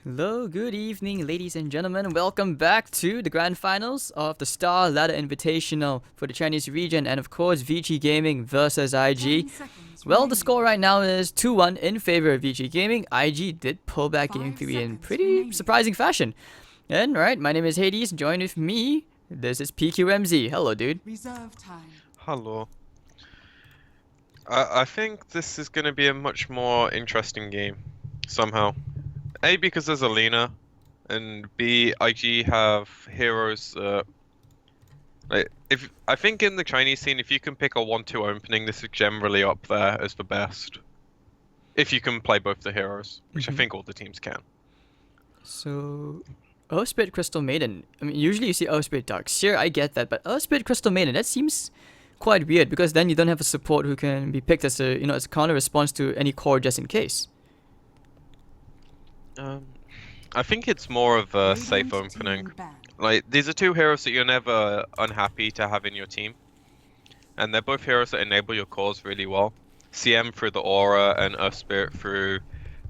Hello, good evening, ladies and gentlemen. Welcome back to the grand finals of the Starladder Invitational for the Chinese region, and of course, VG Gaming versus IG. Well, the score right now is 2-1 in favor of VG Gaming. IG did pull back Game 3 in pretty surprising fashion. And alright, my name is Hades. Join with me. This is PQMZ. Hello, dude. Hello. I think this is going to be a much more interesting game, somehow. A, because there's Alina, and B, IG have heroes. I think in the Chinese scene, if you can pick a 1-2 opening, this is generally up there as the best. If you can play both the heroes, which I think all the teams can. So, Earthspirit Crystal Maiden. I mean, usually you see Earthspirit Darkseer, I get that, but Earthspirit Crystal Maiden, that seems quite weird because then you don't have a support who can be picked as a as a counter response to any core just in case. I think it's more of a safe opening. Like, these are two heroes that you're never unhappy to have in your team. And they're both heroes that enable your cores really well. CM through the aura and Earthspirit through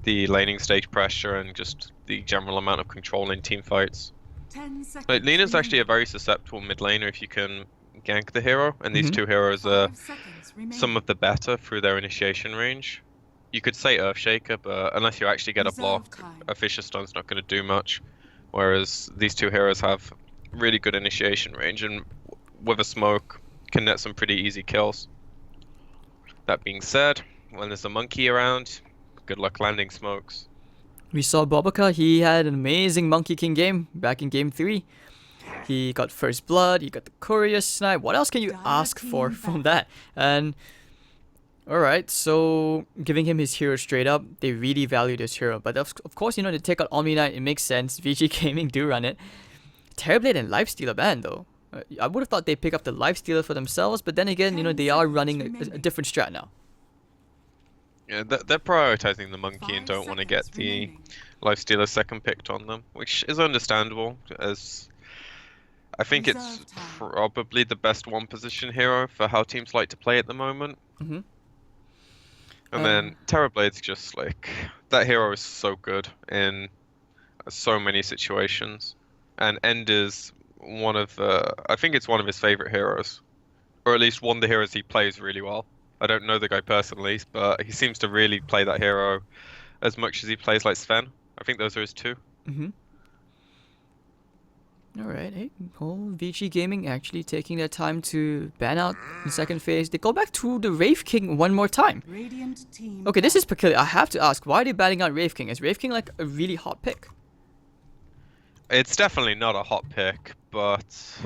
the laning stage pressure and just the general amount of control in team fights. Like, Lina's actually a very susceptible mid laner if you can gank the hero, and these two heroes are some of the better through their initiation range. You could say Earthshaker, but unless you actually get a block, a Fisher Stone's not going to do much. Whereas these two heroes have really good initiation range, and with a smoke, can net some pretty easy kills. That being said, when there's a monkey around, good luck landing smokes. We saw Boboka, he had an amazing Monkey King game back in game 3. He got first blood, he got the courier snipe. What else can you ask for from that? And alright, so giving him his hero straight up, they really value this hero. But of course, to take out Omni Knight, it makes sense. VG Gaming do run it. Terrorblade and Lifestealer ban though. I would have thought they'd pick up the Lifestealer for themselves, but then again, they are running a different strat now. Yeah, they're prioritizing the monkey and don't want to get the Lifestealer second picked on them, which is understandable, as I think it's probably the best one position hero for how teams like to play at the moment. And then Terrorblade's just like, that hero is so good in so many situations. And End is I think it's one of his favorite heroes. Or at least one of the heroes he plays really well. I don't know the guy personally, but he seems to really play that hero as much as he plays like Sven. I think those are his two. Alright, hey, VG Gaming actually taking their time to ban out the second phase. They go back to the Wraith King one more time. Okay, this is peculiar. I have to ask, why are they banning out Wraith King? Is Wraith King like a really hot pick? It's definitely not a hot pick, but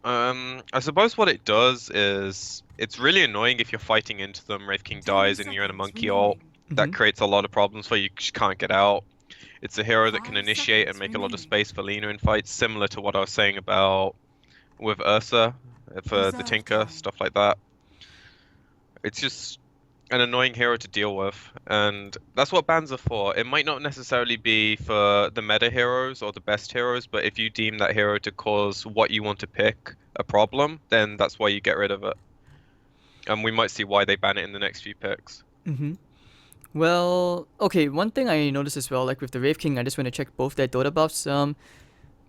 I suppose what it does is it's really annoying if you're fighting into them, Wraith King dies and you're in a monkey ult. That creates a lot of problems where you just can't get out. It's a hero that can initiate and make a lot of space for Lina in fights, similar to what I was saying about with Ursa for the Tinker, stuff like that. It's just an annoying hero to deal with, and that's what bans are for. It might not necessarily be for the meta heroes or the best heroes, but if you deem that hero to cause what you want to pick a problem, then that's why you get rid of it. And we might see why they ban it in the next few picks. Well, okay, one thing I noticed as well, like with the Wraith King, I just want to check both their Dota buffs.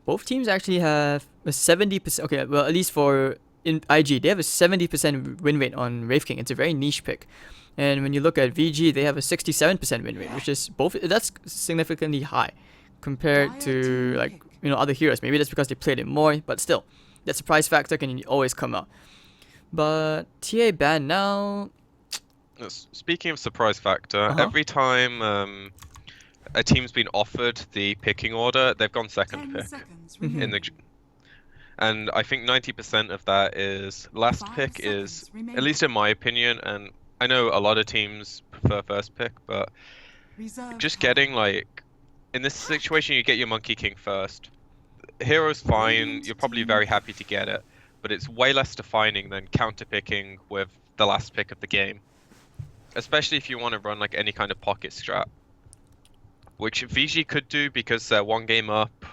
Both teams actually have a 70%, okay, well, at least for in IG, they have a 70% win rate on Wraith King. It's a very niche pick. And when you look at VG, they have a 67% win rate, which is that's significantly high compared to like, other heroes. Maybe that's because they played it more, but still, that surprise factor can always come out. But TA ban now. Speaking of surprise factor, every time a team's been offered the picking order, they've gone second pick in the. And I think 90% of that is last pick is, at least in my opinion, and I know a lot of teams prefer first pick, but just getting like, in this situation you get your Monkey King first. Hero's fine, you're probably very happy to get it, but it's way less defining than counter picking with the last pick of the game. Especially if you want to run like any kind of pocket strat. Which VG could do because they're one game up.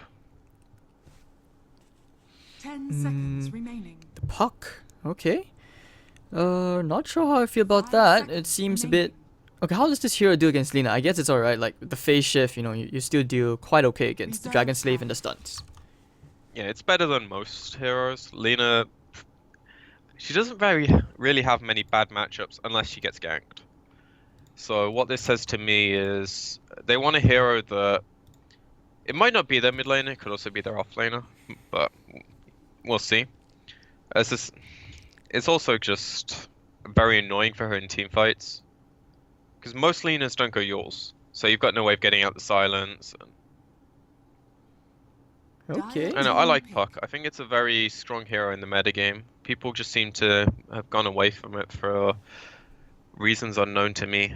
10 seconds remaining. The puck, okay. Not sure how I feel about that. It seems a bit Okay, how does this hero do against Lina? I guess it's alright. Like the phase shift, you know, you still do quite okay against the Dragon Slave and the stunts. Yeah, it's better than most heroes. Lina, she doesn't really have many bad matchups unless she gets ganked. So what this says to me is they want a hero that it might not be their mid laner, it could also be their off laner, but we'll see. As this, it's also just very annoying for her in team fights because most laners don't go Yules, so you've got no way of getting out the silence. Okay. I know, I like Puck. I think it's a very strong hero in the metagame. People just seem to have gone away from it for reasons unknown to me.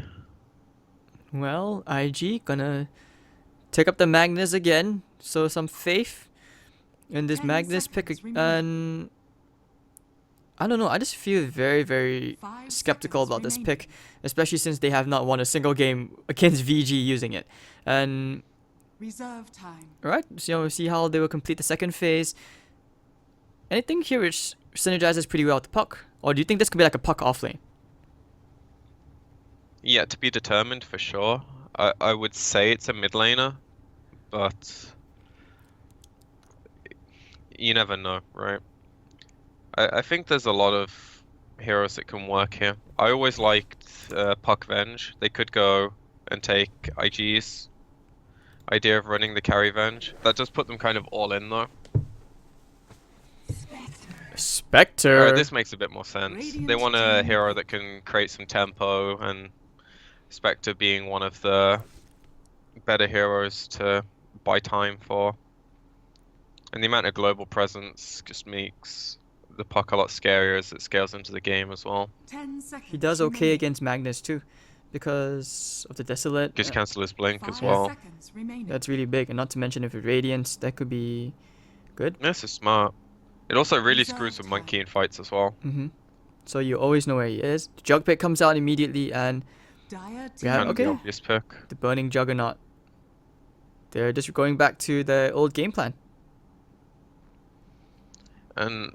Well, IG gonna take up the Magnus again. So some faith in this 10 Magnus pick, seconds and I don't know. I just feel very, very 5 skeptical seconds about this remaining. pick, especially since they have not won a single game against VG using it. And Reserve time. right, so we'll see how they will complete the second phase. Anything here which synergizes pretty well with the Puck, or do you think this could be like a Puck offlane? Yet to be determined for sure. I would say it's a mid laner, but you never know, right? I think there's a lot of heroes that can work here. I always liked Puck Venge. They could go and take IG's idea of running the carry Venge. That does put them kind of all in though. Spectre. Alright, this makes a bit more sense. They Radiant want a team hero pick. that can create some tempo, and Spectre being one of the better heroes to buy time for. And the amount of global presence just makes the Puck a lot scarier as it scales into the game as well. 10 seconds. He does okay remaining. against Magnus too, because of the Desolate. Just cancel his blink as 5 well. seconds remaining. That's really big, and not to mention if it Radiance, that could be good. This is smart. It also really Reserve screws with time. Monkey in fights as well. So you always know where he is. The Jug Pick comes out immediately, and Dire we have Kind of the okay obvious pick. the Burning Juggernaut. They're just going back to the old game plan. And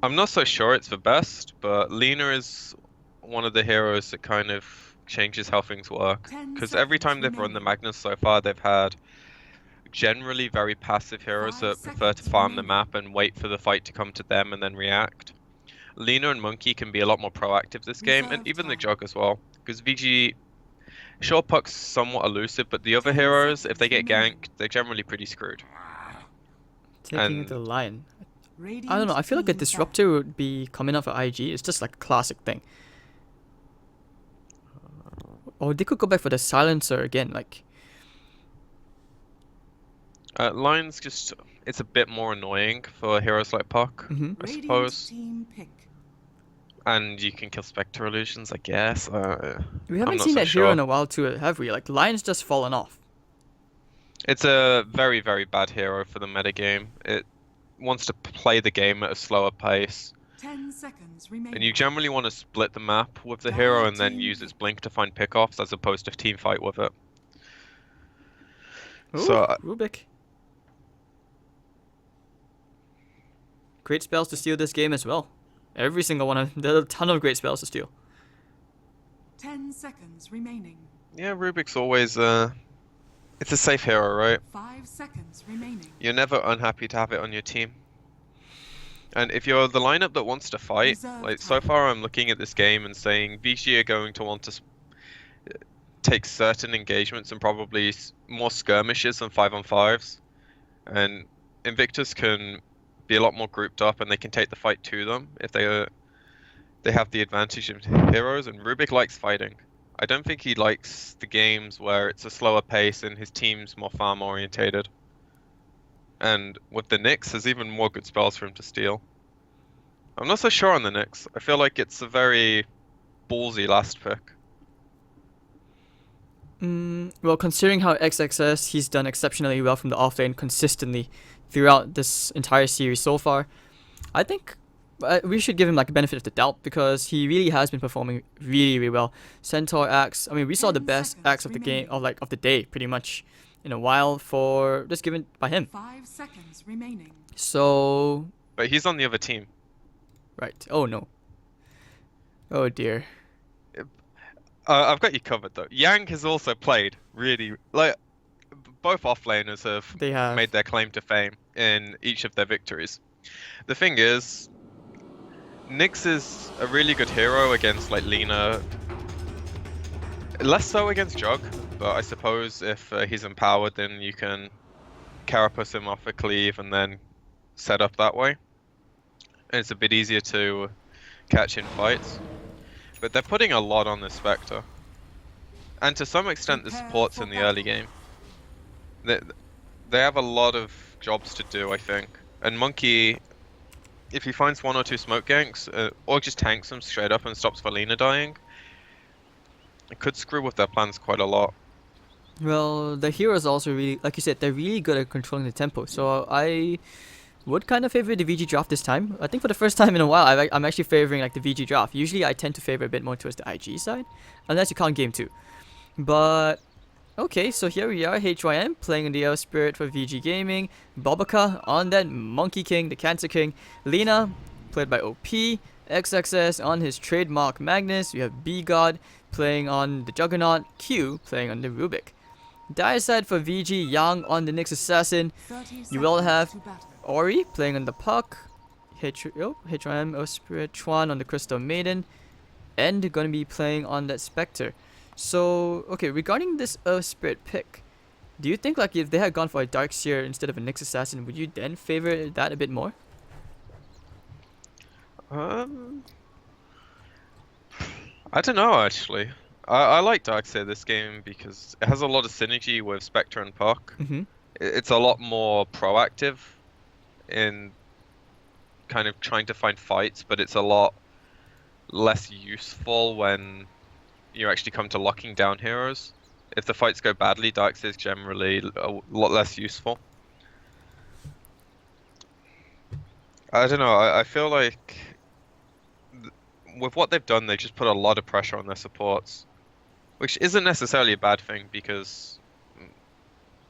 I'm not so sure it's the best, but Lina is one of the heroes that kind of changes how things work. 10 Because every seconds time they've run the remaining. Magnus so far, they've had generally very passive heroes 5 that prefer to seconds farm the remaining. map and wait for the fight to come to them and then react. Lina and Monkey can be a lot more proactive this game, and Reserve even the time. Jug as well. Because VG, sure, Puck's somewhat elusive, but the other 10 heroes, if seconds they get remaining. ganked, they're generally pretty screwed. Taking it to the And- Lion. I don't know. Radiant I feel like a team disruptor would be coming up for IG. It's just like a classic thing. Or they could go back for the silencer again. Like Lion's just, it's a bit more annoying for heroes like Puck, mhm. I Radiant suppose. team pick. And you can kill Spectre illusions, I guess. We I'm haven't not seen so that hero sure. in a while too, have we? Like Lion's just fallen off. It's a very, very bad hero for the metagame. It wants to play the game at a slower pace. 10 seconds remaining. And you generally want to split the map with the hero and then use its blink to find pickoffs as opposed to team fight with it. Ooh, So, Rubik. Great spells to steal this game as well. Every single one of there's a ton of great spells to steal. 10 seconds remaining. yeah, Rubik's always it's a safe hero, right? 5 seconds remaining. You're never unhappy to have it on your team. And if you're the lineup that wants to fight, Reserve like so time. far I'm looking at this game and saying VG are going to want to take certain engagements and probably more skirmishes than 5-on-5s. And Invictus can be a lot more grouped up and they can take the fight to them if they have the advantage of heroes, and Rubik likes fighting. I don't think he likes the games where it's a slower pace and his team's more farm orientated. And with the Nyx, there's even more good spells for him to steal. I'm not so sure on the Nyx. I feel like it's a very ballsy last pick. Well, considering how XXS, he's done exceptionally well from the offlane consistently throughout this entire series so far, I think we should give him like a benefit of the doubt because he really has been performing really, really well. Centaur axe. I mean, we saw the 10 best seconds axe of the game, remaining. of the day, pretty much in a while for just given by him. 5 seconds remaining. So But he's on the other team. right. Oh no. Oh dear. I've got you covered though. Yang has also played really like both offlaners have They have. made their claim to fame in each of their victories. The thing is, Nyx is a really good hero against like Lina. Less so against Jug, but I suppose if he's empowered, then you can carapace him off a cleave and then set up that way. And it's a bit easier to catch in fights. But they're putting a lot on this Spectre. And to some extent the supports in the early game. They have a lot of jobs to do, I think. And Monkey, if he finds one or two smoke ganks, or just tanks them straight up and stops Valina dying, it could screw with their plans quite a lot. Well, the heroes also really, like you said, they're really good at controlling the tempo. So I would kind of favor the VG draft this time. I think for the first time in a while, I'm actually favoring like the VG draft. Usually I tend to favor a bit more towards the IG side, unless you count game 2. But okay, so here we are, HYM playing in the Earth Spirit for VG Gaming. Bobaka on that Monkey King, the Cancer King. Lina, played by OP. XXS on his trademark Magnus. We have B-God playing on the Juggernaut. Q playing on the Rubik. Dire side for VG, Yang on the Nyx Assassin. 30 You will have seconds to battle. Ori playing on the Puck. HYM, Earth Spirit, Chuan on the Crystal Maiden. And gonna be playing on that Spectre. So, okay, regarding this Earth Spirit pick, do you think like if they had gone for a Dark Seer instead of a Nyx Assassin, would you then favor that a bit more? I don't know actually. I like Darkseer this game because it has a lot of synergy with Spectre and Puck. Mm-hmm. It's a lot more proactive in kind of trying to find fights, but it's a lot less useful when you actually come to locking down heroes. If the fights go badly, Darkseer is generally a lot less useful. I don't know, I feel like with what they've done, they just put a lot of pressure on their supports, which isn't necessarily a bad thing because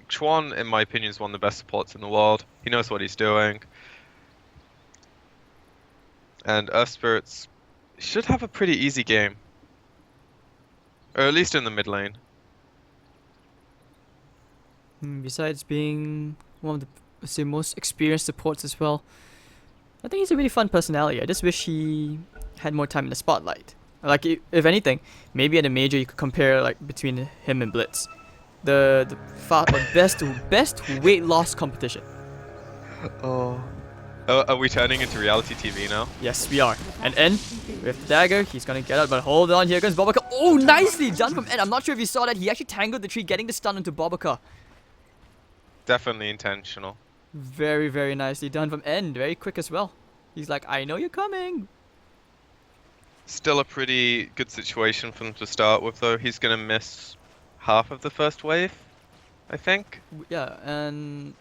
Chuan, in my opinion, is one of the best supports in the world. He knows what he's doing. And Earth Spirits should have a pretty easy game. Or at least in the mid lane. Besides being one of the, let's say, most experienced supports as well, I think he's a really fun personality. I just wish he had more time in the spotlight. Like, if anything, maybe at a major you could compare like between him and Blitz. The best weight loss competition. Oh. Are we turning into reality TV now? Yes, we are. And N, with the dagger, he's gonna get out, but hold on, here comes Bobaka. Oh, nicely done from N. I'm not sure if you saw that. He actually tangled the tree, getting the stun into Bobaka. Definitely intentional. Very, very nicely done from N. Very quick as well. He's like, I know you're coming. Still a pretty good situation for them to start with, though. He's gonna miss half of the first wave, I think. Yeah, and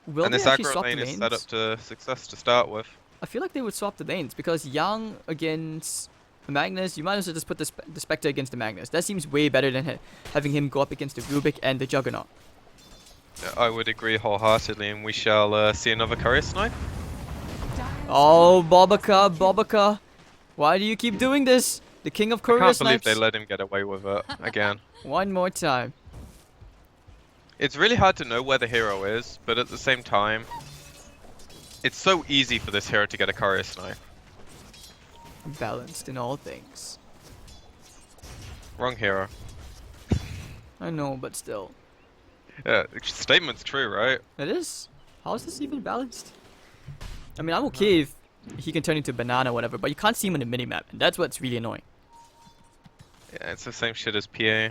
will And they this actually aggro swap the lane is lanes? set up to success to start with. I feel like they would swap the lanes because Yang against Magnus, you might as well just put the Spectre against the Magnus. That seems way better than having him go up against the Rubik and the Juggernaut. I would agree wholeheartedly, and we shall see another courier snipe. Oh, Bobaka. Why do you keep doing this? The king of I courier can't believe snipes. they let him get away with it again. One more time. It's really hard to know where the hero is, but at the same time, it's so easy for this hero to get a courier snipe. Balanced in all things. Wrong hero. I know, but still. Yeah, statement's true, right? It is. How is this even balanced? I mean, I'm okay if he can turn into a banana or whatever, but you can't see him on the minimap, and that's what's really annoying. Yeah, it's the same shit as PA.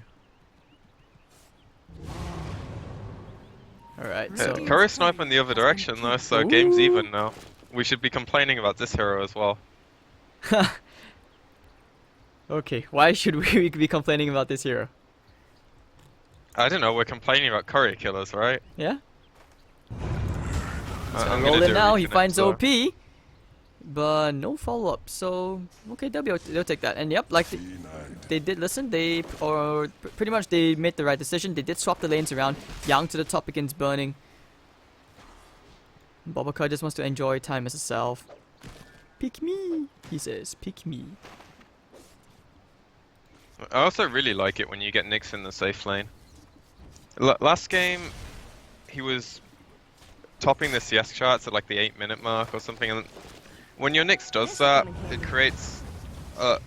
Alright, Yeah, so... courier snipe in the other direction though, so game's even now. We should be complaining about this hero as well. Okay, why should we be complaining about this hero? I don't know, we're complaining about courier killers, right? Yeah? I'm Roll gonna it do a now, he reconnect, finds so- OP. But no follow-up, so... Okay, they'll take that. And yep, like they did listen, pretty much they made the right decision. They did swap the lanes around. Yang to the top against Burning. Bobaka just wants to enjoy time as herself. Pick me, he says, pick me. I also really like it when you get Nyx in the safe lane. Last game, he was topping the CS charts at like the 8-minute mark or something, and when your Nyx does that, it creates a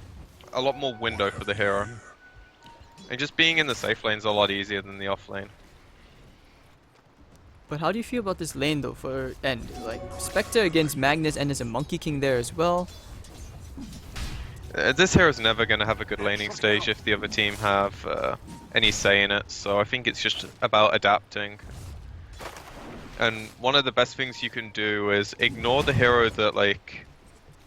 lot more window for the hero. And just being in the safe lane is a lot easier than the off lane. But how do you feel about this lane though for End? Like Spectre against Magnus, and there's a Monkey King there as well. This hero's never going to have a good laning stage if the other team have any say in it, so I think it's just about adapting. And one of the best things you can do is ignore the hero that like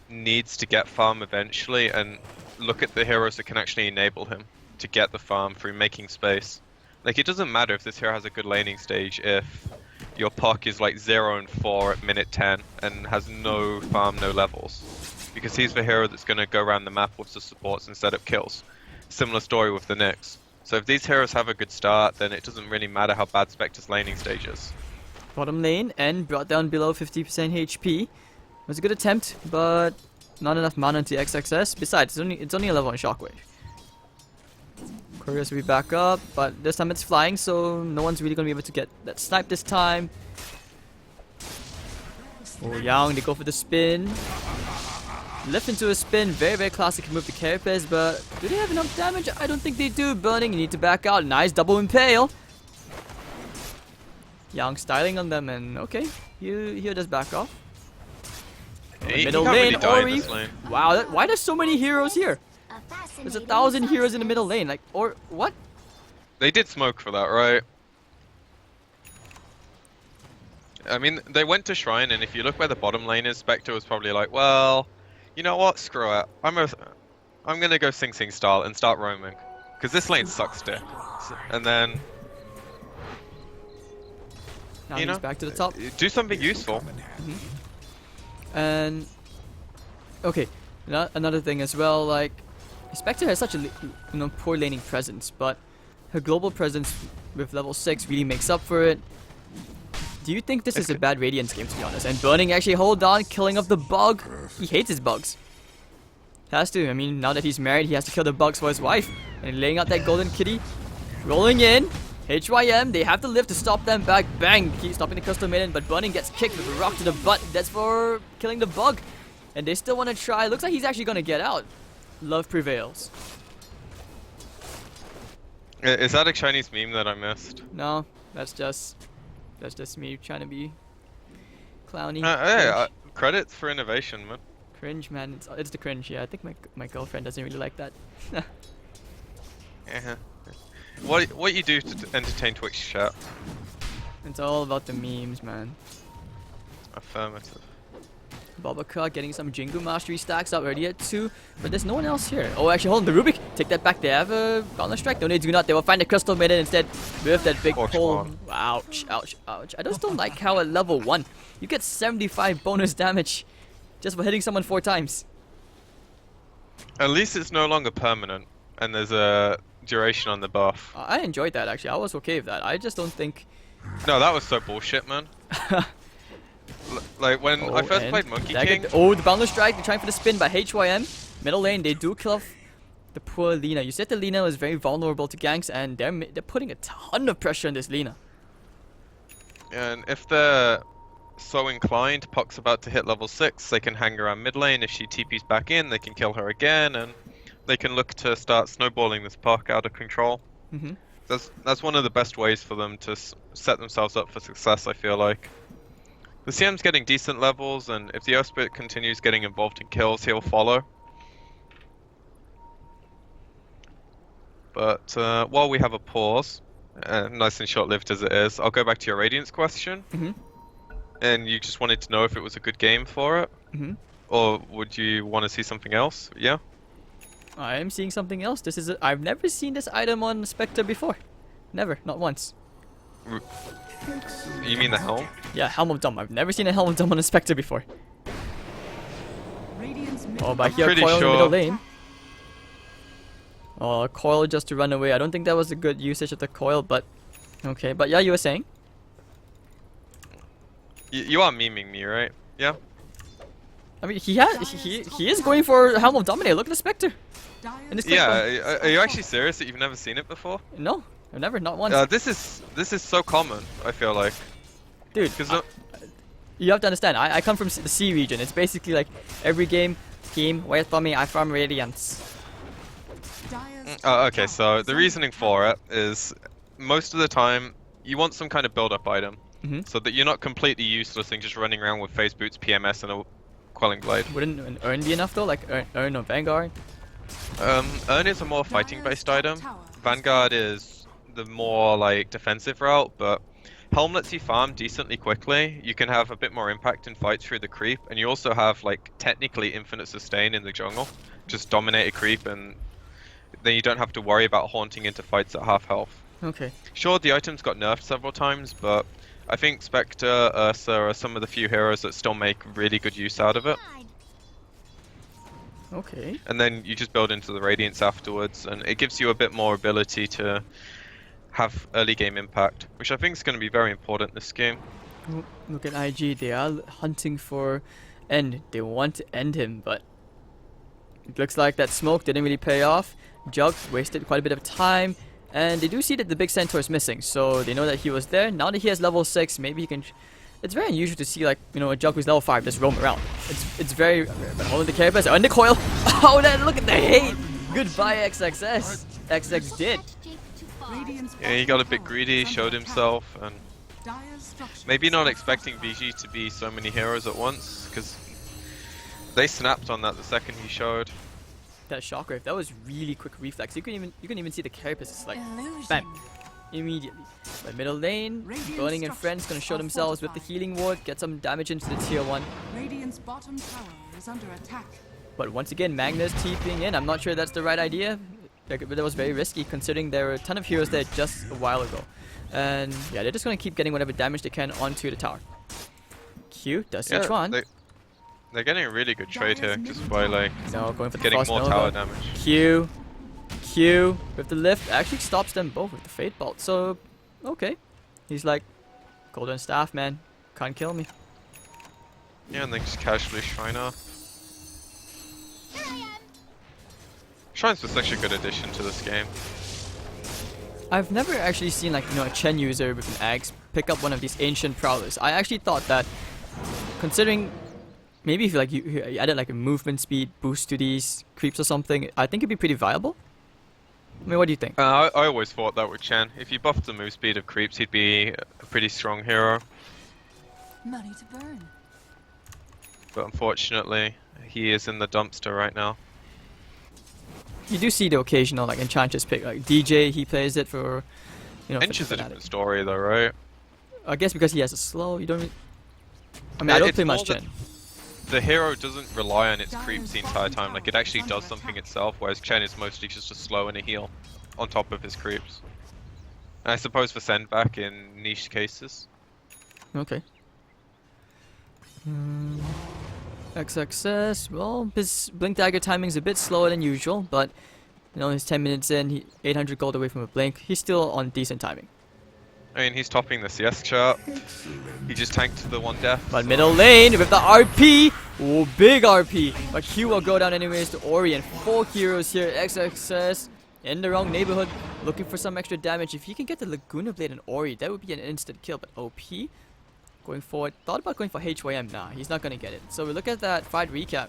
needs to get farm eventually and look at the heroes that can actually enable him to get the farm through making space. Like, it doesn't matter if this hero has a good laning stage if your puck is like 0 and 4 at minute 10 and has no farm, no levels. Because he's the hero that's going to go around the map with the supports and set up kills. Similar story with the Nyx. So if these heroes have a good start, then it doesn't really matter how bad Spectre's laning stage is. Bottom lane, and brought down below 50% HP. It was a good attempt, but not enough mana to XXS. Besides, it's only a level on Shockwave. Couriers will be back up, but this time it's flying, so no one's really going to be able to get that snipe this time. Oh, Yang, they go for the spin. Lift into a spin, very, very classic move to Carapace, but do they have enough damage? I don't think they do. Burning, you need to back out. Nice double impale. Yang styling on them, and okay, here does back off. Middle lane, Ori. Wow, why there's so many heroes here? There's 1,000 heroes in the middle lane, like, or what? They did smoke for that, right? I mean, they went to Shrine, and if you look where the bottom lane is, Spectre was probably like, well, you know what? Screw it. I'm gonna go Sing Sing style and start roaming, because this lane sucks dick. And then, Now he's back to the top. Do something useful. And okay, another thing as well, like Spectre has such a poor laning presence, but her global presence with level 6 really makes up for it. Do you think this is a bad Radiance game, to be honest? And Burning actually hold on, killing off the bug. He hates his bugs. Has to. I mean, now that he's married, he has to kill the bugs for his wife. And laying out that golden kitty, rolling in. HYM, they have to live to stop them back. Bang! Keep stopping the Crystal Maiden, but Burning gets kicked with a rock to the butt. That's for killing the bug. And they still want to try. Looks like he's actually going to get out. Love prevails. Is that a Chinese meme that I missed? No, that's just me trying to be clowny. Hey, credits for innovation, man. Cringe, man. It's the cringe. Yeah, I think my girlfriend doesn't really like that. Yeah. What you do to entertain Twitch chat? It's all about the memes, man. Affirmative. Babaka getting some Jingu Mastery stacks up already at 2, but there's no one else here. Oh, actually, hold on, the Rubik, take that back. They have a Boundless Strike. No, they do not. They will find the Crystal Maiden instead with that big pole. Ouch, ouch, ouch. I just don't like how at level 1, you get 75 bonus damage just for hitting someone 4 times. At least it's no longer permanent, and there's a duration on the buff. I enjoyed that, actually. I was okay with that. I just don't think... No, that was so bullshit, man. Like, when I first played Monkey King... the Boundless Strike, they're trying for the spin by HYM. Middle lane, they do kill off the poor Lina. You said the Lina was very vulnerable to ganks, and they're putting a ton of pressure on this Lina. And if they're so inclined, Puck's about to hit level 6, they can hang around mid lane. If she TP's back in, they can kill her again, and they can look to start snowballing this Puck out of control. That's one of the best ways for them to set themselves up for success, I feel like. The CM's getting decent levels, and if the Earth Spirit continues getting involved in kills, he'll follow. But while we have a pause, nice and short-lived as it is, I'll go back to your Radiance question. And you just wanted to know if it was a good game for it? Or would you want to see something else? Yeah? I am seeing something else. I've never seen this item on Spectre before. Never, not once. You mean the helm? Yeah, Helm of Doom. I've never seen a Helm of Doom on a Spectre before. Oh, but here Coil in the middle lane. Oh, Coil just to run away. I don't think that was a good usage of the Coil, but okay. But yeah, you were saying? You are memeing me, right? Yeah? I mean, he is going for Helm of Dominate. Look at the Spectre. In this quick one. Yeah, are you actually serious that you've never seen it before? No, I've never, not once. This is so common, I feel like. Dude, Because you have to understand, I come from the C region. It's basically like every game, team, wait for me, I farm Radiance. okay, so the reasoning for it is most of the time you want some kind of build-up item, so that you're not completely useless and just running around with phase boots, PMS, and a quelling blade. Wouldn't an Urn be enough though? Like Urn or Vanguard? Urn is a more fighting-based item. Vanguard is the more like defensive route, but Helm lets you farm decently quickly. You can have a bit more impact in fights through the creep, and you also have like technically infinite sustain in the jungle. Just dominate a creep, and then you don't have to worry about haunting into fights at half health. Okay. Sure, the items got nerfed several times, but I think Spectre, Ursa are some of the few heroes that still make really good use out of it. Okay. And then you just build into the Radiance afterwards, and it gives you a bit more ability to have early game impact, which I think is going to be very important this game. Oh, look at IG, they are hunting for End. They want to end him, but it looks like that smoke didn't really pay off. Jug wasted quite a bit of time, and they do see that the big centaur is missing, so they know that he was there. Now that he has level 6, maybe he can... It's very unusual to see, like, you know, a Jug who's level 5 just roam around. It's very... But only the characters are under coil. Oh, then look at the hate! Goodbye, XXS. XX did. Yeah, he got a bit greedy, showed himself, and maybe not expecting VG to be so many heroes at once, because they snapped on that the second he showed. That shockwave, that was really quick reflex. You couldn't even see the carapace, like, bam, immediately. But middle lane, Burning and friends gonna show themselves with the healing ward, get some damage into the tier 1. Radiant's bottom tower is under attack. But once again, Magnus TPing in. I'm not sure that's the right idea. But that was very risky considering there were a ton of heroes there just a while ago. And yeah, they're just gonna keep getting whatever damage they can onto the tower. Q does Yeah, H1. they're getting a really good trade here, just by like No, going for the getting Frost more Nova. tower damage. Q with the lift actually stops them both with the Fate Bolt. So, okay. He's like, Golden Staff, man. Can't kill me. Yeah, and then just casually Shrine off. Shrine's was such a good addition to this game. I've never actually seen, like, you know, a Chen user with an axe pick up one of these ancient prowlers. I actually thought that, considering maybe if like you added like a movement speed boost to these creeps or something, I think it'd be pretty viable. I mean, what do you think? I always thought that with Chen. If you buffed the move speed of creeps, he'd be a pretty strong hero. Money to burn. But unfortunately, he is in the dumpster right now. You do see the occasional like Enchantress pick, like DJ, he plays it for, you know. Ench is a different story though, right? I guess because he has a slow, you don't. I mean, I don't It's play more much that Chen. The hero doesn't rely on its creeps the entire time, like it actually does something itself, whereas Chen is mostly just a slow and a heal on top of his creeps. And I suppose for send back in niche cases. Okay. XXS, well, his Blink Dagger timing's a bit slower than usual, but, you know, he's 10 minutes in, 800 gold away from a Blink, he's still on decent timing. I mean, he's topping the CS chart. He just tanked the one death. But middle lane with the RP, oh, big RP, but Q will go down anyways to Ori, and 4 heroes here, XXS, in the wrong neighborhood, looking for some extra damage. If he can get the Laguna Blade and Ori, that would be an instant kill, but OP, going forward, thought about going for HYM, nah, he's not gonna get it. So we look at that fight recap.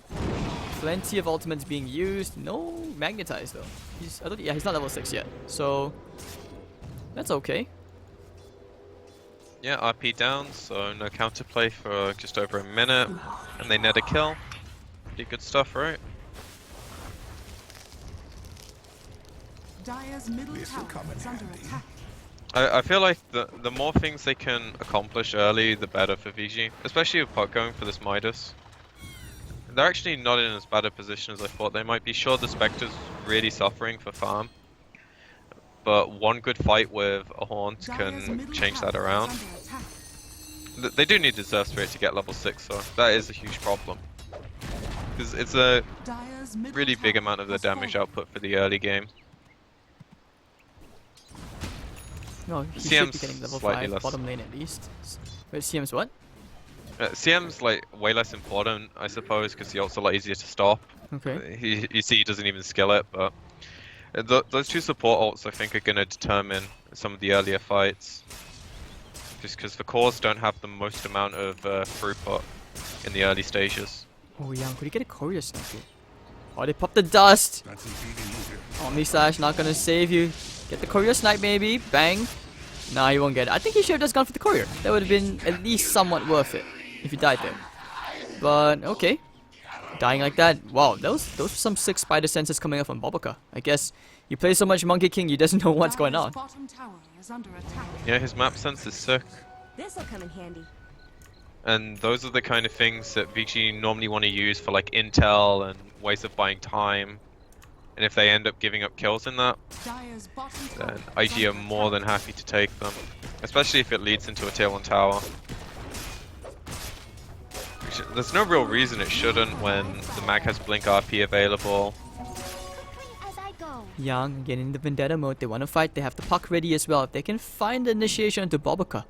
Plenty of ultimates being used, no magnetize though. He's not level 6 yet, so that's okay. Yeah, RP down, so no counterplay for just over a minute, and they net a kill. Pretty good stuff, right? Dire's middle tower is under attack. I feel like the more things they can accomplish early, the better for VG. Especially with Puck going for this Midas. They're actually not in as bad a position as I thought they might be. Sure, the Spectre's really suffering for farm. But one good fight with a Haunt can change that around. They do need Deserve Spirit to get level 6, so that is a huge problem. Because it's a really big amount of the damage output for the early game. No, he should be CM's getting level slightly 5 less. bottom lane at least. Wait, CM's what? CM's like way less important, I suppose, because the ult's a lot easier to stop. Okay. You see, he doesn't even skill it, but those two support ults, I think, are going to determine some of the earlier fights. Just because the cores don't have the most amount of throughput in the early stages. Oh, Young, could he get a courier snipe here? Oh, they popped the dust. That's impeding movement. Omni Slash not gonna save you. Get the courier snipe maybe. Bang. Nah, he won't get it. I think he should have just gone for the courier. That would have been at least somewhat worth it if he died there. But okay. Dying like that. Wow, those were some sick spider senses coming up from Boboka. I guess you play so much Monkey King, you doesn't know what's going on. Bottom tower is under attack. Yeah, his map sense is sick. This'll come in handy. And those are the kind of things that VG normally want to use for like intel and ways of buying time. And if they end up giving up kills in that, Dire's bottom tower then is IG are under more than attack. happy to take them. Especially if it leads into a tail on tower. There's no real reason it shouldn't when the mag has Blink RP available. As I go. Young, getting into Vendetta mode. They want to fight. They have the puck ready as well. If they can find the initiation into Boboka.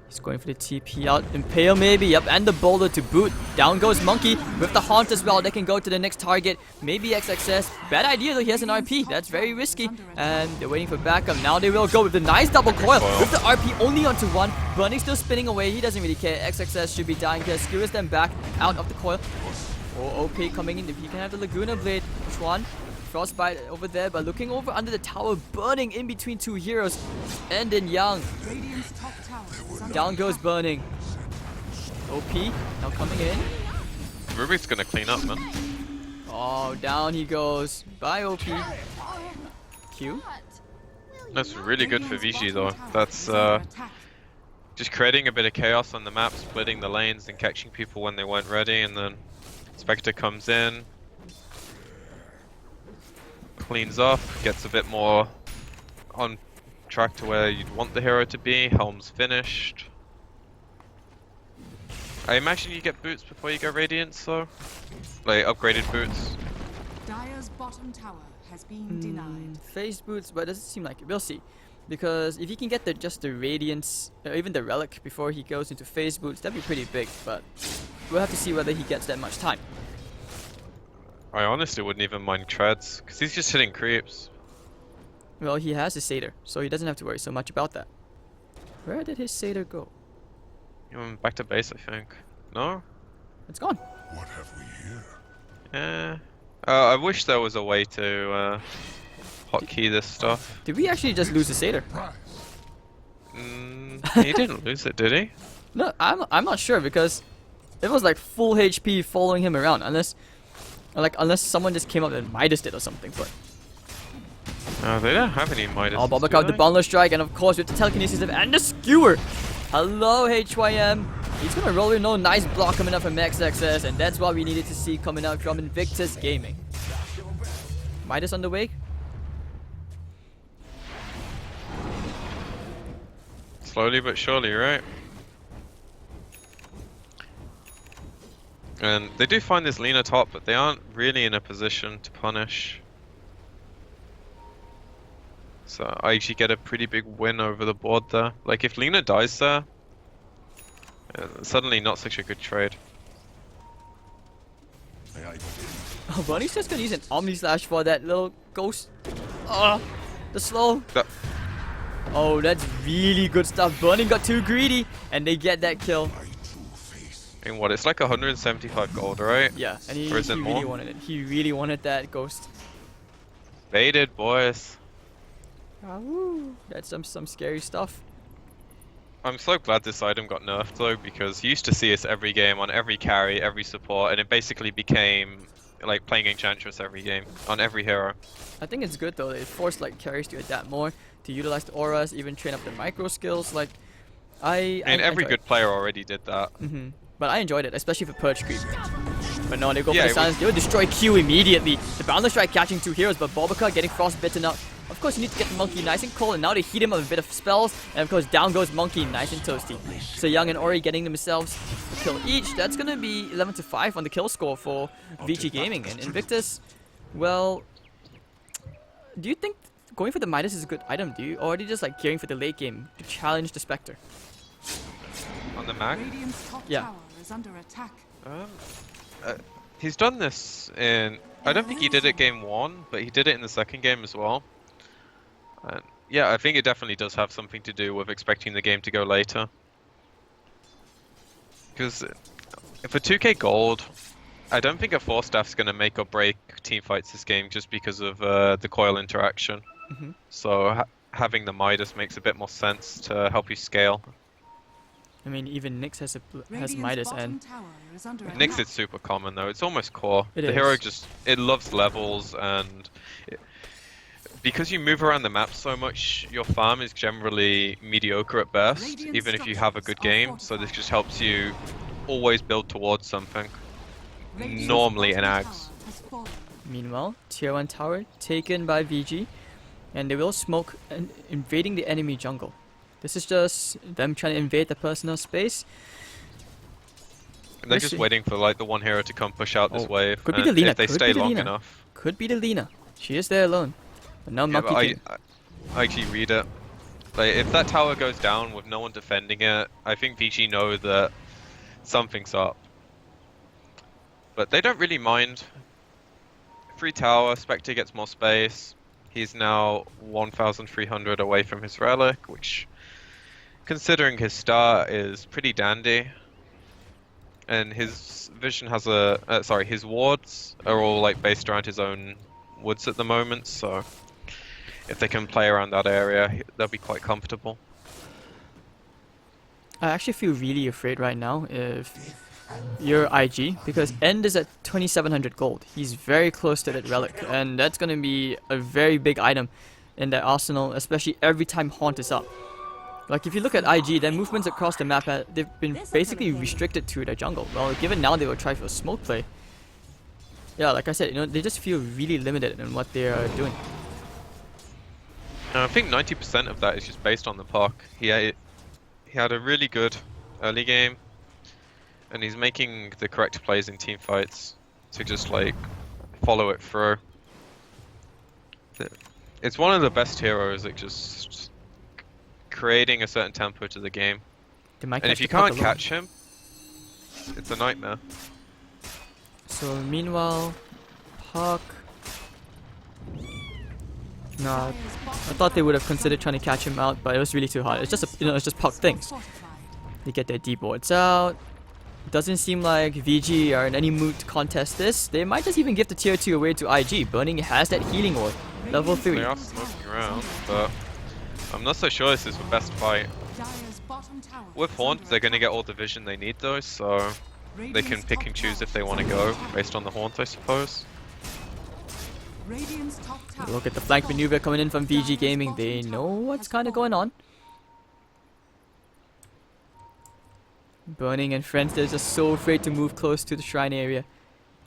He's going for the TP out. Impale maybe. Yep, and the boulder to boot. Down goes Monkey with the haunt as well. They can go to the next target. Maybe XXS. Bad idea though. He has an RP. That's very risky. And they're waiting for backup. Now they will go with the nice double coil. With the RP only onto one. Burning still spinning away. He doesn't really care. XXS should be dying here. Skewers them back out of the coil. Oh, OP coming in. If he can have the Laguna Blade. Which one? Frostbite over there, but looking over under the tower, burning in between two heroes. And then Young. Radiant's top tower is under Down goes attack. burning. OP now coming in. Rubik's gonna clean up, man. Oh, down he goes. Bye, OP. Q. That's really good for Radiant's VG bottom though. tower That's is under attack. just creating a bit of chaos on the map, splitting the lanes and catching people when they weren't ready, and then Spectre comes in, cleans up, gets a bit more on track to where you'd want the hero to be. Helm's finished. I imagine you get boots before you go Radiance though? Like upgraded boots. Dire's bottom tower has been denied. Phase boots, but it doesn't seem like it. We'll see. Because if he can get just the Radiance, or even the Relic before he goes into phase boots, that'd be pretty big. But we'll have to see whether he gets that much time. I honestly wouldn't even mind treads, because he's just hitting creeps. Well, he has his Satyr, so he doesn't have to worry so much about that. Where did his Satyr go? Back to base, I think. No? It's gone. What have we here? Yeah. I wish there was a way to hotkey this stuff. Did we actually just lose the Satyr? He didn't lose it, did he? No, I'm not sure because it was like full HP following him around, unless someone just came up and Midas did or something. But They don't have any Midas. oh, Boboka with the Boundless Strike, and of course with the Telekinesis and the Skewer. Hello, HYM. He's gonna roll in. No nice block coming up from XXS, and that's what we needed to see coming out from Invictus Gaming. Midas on the way. Slowly but surely, right? And they do find this Lina top, but they aren't really in a position to punish. So I actually get a pretty big win over the board there. Like if Lina dies there, suddenly not such a good trade. Oh, Bunny's just gonna use an Omni Slash for that little ghost. Oh, the slow. Oh, that's really good stuff. Burning got too greedy, and they get that kill. And what? It's like 175 gold, right? Yeah, and he Or is it really more? wanted it. He really wanted that ghost. Baited, boys. That's some scary stuff. I'm so glad this item got nerfed though, because you used to see us every game on every carry, every support, and it basically became like playing Enchantress every game on every hero. I think it's good though. It forced like carries to adapt more, to utilize the auras, even train up the micro skills. Like, I Every enjoyed good player already did that. it. But I enjoyed it, especially for Purge Creep. But no, they go for Yeah, the silence. They will destroy Q immediately. The Boundless Strike catching two heroes, but Boboka getting frostbitten out. Of course, you need to get the Monkey nice and cold, and now they heat him up with a bit of spells. And of course, down goes Monkey, nice and toasty. So Young and Ori getting themselves a kill each. That's gonna be 11-5 on the kill score for VG Gaming. And Invictus, well, do you think going for the Midas is a good item? Do you, or are you just like gearing for the late game to challenge the Spectre? On the mag? Radiant's top Yeah. tower is under attack. He's done this in... I don't think he did it game 1, but he did it in the second game as well. And yeah, I think it definitely does have something to do with expecting the game to go later. Because for 2k gold, I don't think a 4-staff's going to make or break team fights this game just because of the coil interaction. So having the Midas makes a bit more sense to help you scale. I mean, even Nyx has Radiant's Midas, bottom and tower is under Nyx attack. is super common though, it's almost core. It The hero is. it loves levels, and because you move around the map so much, your farm is generally mediocre at best, Radiant even if you have a good structures are game, so this fortified. just helps you always build towards something. Radiant's Normally in bottom Ags. tower has fallen. meanwhile, tier 1 tower taken by VG, and they will smoke and invading the enemy jungle. This is just them trying to invade the personal space. And they're Let's just see. waiting for like the one hero to come push out this Oh, wave, could be and the Lina, if they could stay be the long Lina. enough. Could be the Lina. She is there alone. But now Yeah, Monkey but King. I actually read it. Like, if that tower goes down with no one defending it, I think VG know that something's up. But they don't really mind. Free tower, Spectre gets more space. He's now 1,300 away from his relic, which, considering his start, is pretty dandy. And his vision has his wards are all like based around his own woods at the moment, so if they can play around that area, they'll be quite comfortable. I actually feel really afraid right now if you're IG, because End is at 2,700 gold. He's very close to that relic, and that's gonna be a very big item in their arsenal, especially every time Haunt is up. Like, if you look at IG, their movements across the map, they've been basically restricted to their jungle. Well, given now they will try for a smoke play. Yeah, like I said, they just feel really limited in what they are doing. I think 90% of that is just based on the puck. He had a really good early game, and he's making the correct plays in team fights to just like follow it through. It's one of the best heroes at just creating a certain tempo to the game. They might And catch if you the puck can't alone. catch him, it's a nightmare. So meanwhile, Puck. No, I thought they would have considered trying to catch him out, but it was really too hard. It's just it's just Puck things. They get their D boards out. Doesn't seem like VG are in any mood to contest this. They might just even give the tier 2 away to IG. Burning has that healing orb, level 3. They are smoking around, but I'm not so sure this is the best fight. Dire's bottom tower With is Haunt, under they're going to attack. get all the vision they need though, so they can Radiant's pick top and choose tower if they want to is go, under attack. based on the Haunt, I suppose. Radiant's top tower Look at the has flank fallen. maneuver coming in from VG Dire's Gaming. bottom They tower know what's has kind of fallen. going on. Burning and friends, they're just so afraid to move close to the shrine area.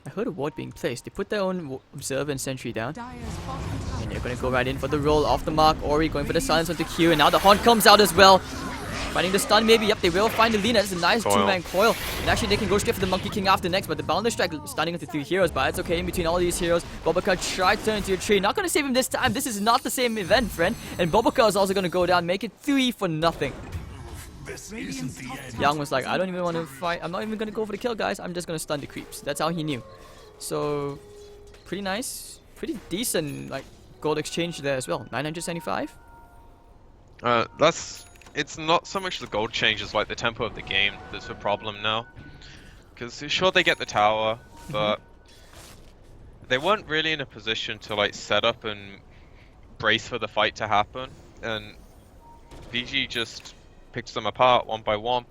I heard a ward being placed. They put their own observer and sentry down. Dire's bottom tower And they're gonna is go under right in for the attack. roll off the mark. Ori going for the silence onto Q, and now the Haunt comes out as well. Finding the stun maybe. Yep, they will find the Lina. That's a nice Coil. two-man coil. And actually they can go straight for the Monkey King after next, but the Boundless Strike stunning into 3 heroes, but it's okay in between all these heroes. Boboka tried to turn into a tree. Not gonna save him this time. This is not the same event, friend. And Boboka is also gonna go down, make it 3 for nothing. Radiant's top tower Young was like, is I don't under even want to attack. fight. I'm not even gonna go for the kill, guys. I'm just gonna stun the creeps. That's how he knew. So, pretty nice. Pretty decent, like, gold exchange there as well. 975? It's not so much the gold changes, like the tempo of the game that's a problem now. Because sure they get the tower, but they weren't really in a position to like set up and brace for the fight to happen, and VG just picks them apart one by one.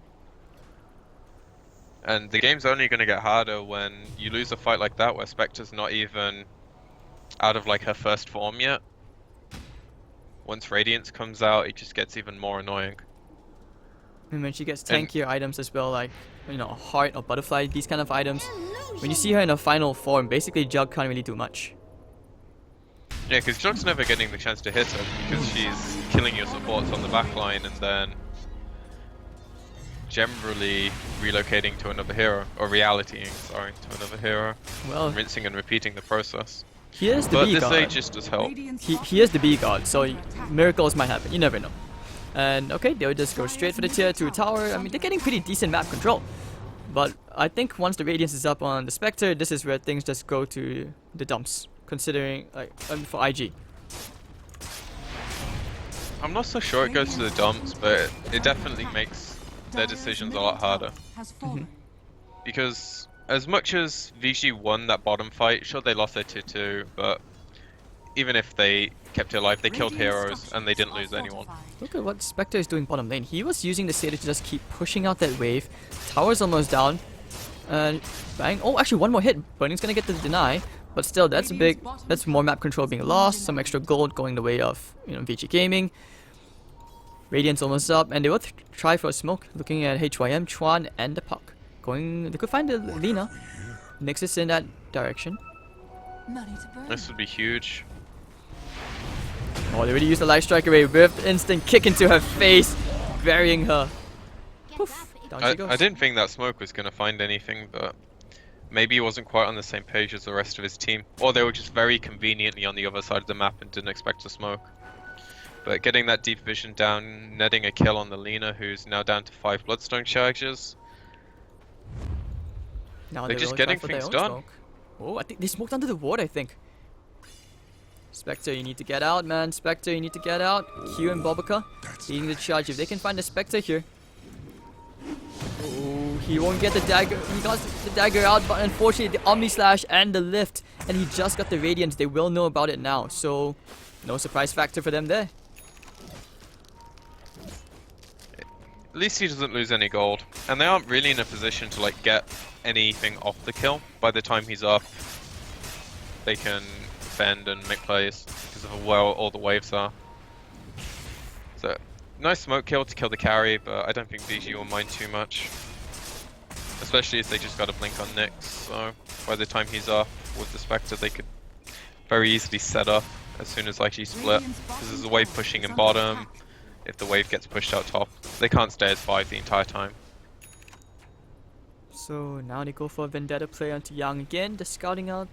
And the game's only going to get harder when you lose a fight like that where Spectre's not even out of like her first form yet. Once Radiance comes out, it just gets even more annoying. And when she gets And- tankier items as well, like, Heart or Butterfly, these kind of items. When you see her in her final form, basically Jug can't really do much. Yeah, because Jug's never getting the chance to hit her because she's killing your supports on the back line and then generally relocating to another hero, or realitying, sorry, to another hero, Well, rinsing and repeating the process. here's the But B this god. Aegis does help. Radiant's He bottom is the B tower god, is so under attack. miracles might happen. You never know. And okay, they'll just go straight for the tier 2 tower. I mean, they're getting pretty decent map control. But I think once the Radiance is up on the Spectre, this is where things just go to the dumps, considering, like, for IG. I'm not so sure it goes to the dumps, but it definitely makes their decisions a lot harder. Because as much as VG won that bottom fight, sure they lost their 2-2, but even if they kept it alive, they killed heroes and they didn't lose anyone. Look at what Spectre is doing bottom lane. He was using the Satyr to just keep pushing out that wave. Tower's almost down. And bang. Oh, actually one more hit. Burning's gonna get the deny. But still, that's more map control being lost. Some extra gold going the way of, VG Gaming. Radiant's almost up, and they will try for a smoke. Looking at HYM, Chuan, and the Puck. They could find the Lina. Nexus in that direction. This would be huge. Oh, they already used the Light Strike away with instant kick into her face, burying her. Poof, down she goes. I didn't think that smoke was going to find anything, but maybe he wasn't quite on the same page as the rest of his team. Or they were just very conveniently on the other side of the map and didn't expect to smoke. But getting that deep vision down, netting a kill on the Lina, who's now down to 5 Bloodstone charges. Now they're just getting things done. Smoke. Oh, I think they smoked under the ward, I think. Spectre, you need to get out, man. Spectre, you need to get out. Q and Bobica leading the charge. If they can find the Spectre here. Oh, he won't get the dagger. He got the dagger out, but unfortunately the Omni Slash and the lift. And he just got the Radiance. They will know about it now. So, no surprise factor for them there. At least he doesn't lose any gold. And they aren't really in a position to like get anything off the kill. By the time he's up, they can defend and make plays because of where all the waves are. So, nice smoke kill to kill the carry, but I don't think VG will mind too much. Especially if they just got a blink on Nyx, so by the time he's up with the Spectre, they could very easily set up as soon as IG split. Because there's a wave pushing in bottom. If the wave gets pushed out top, they can't stay as 5 the entire time. So now they go for a Vendetta play onto Yang again, just scouting out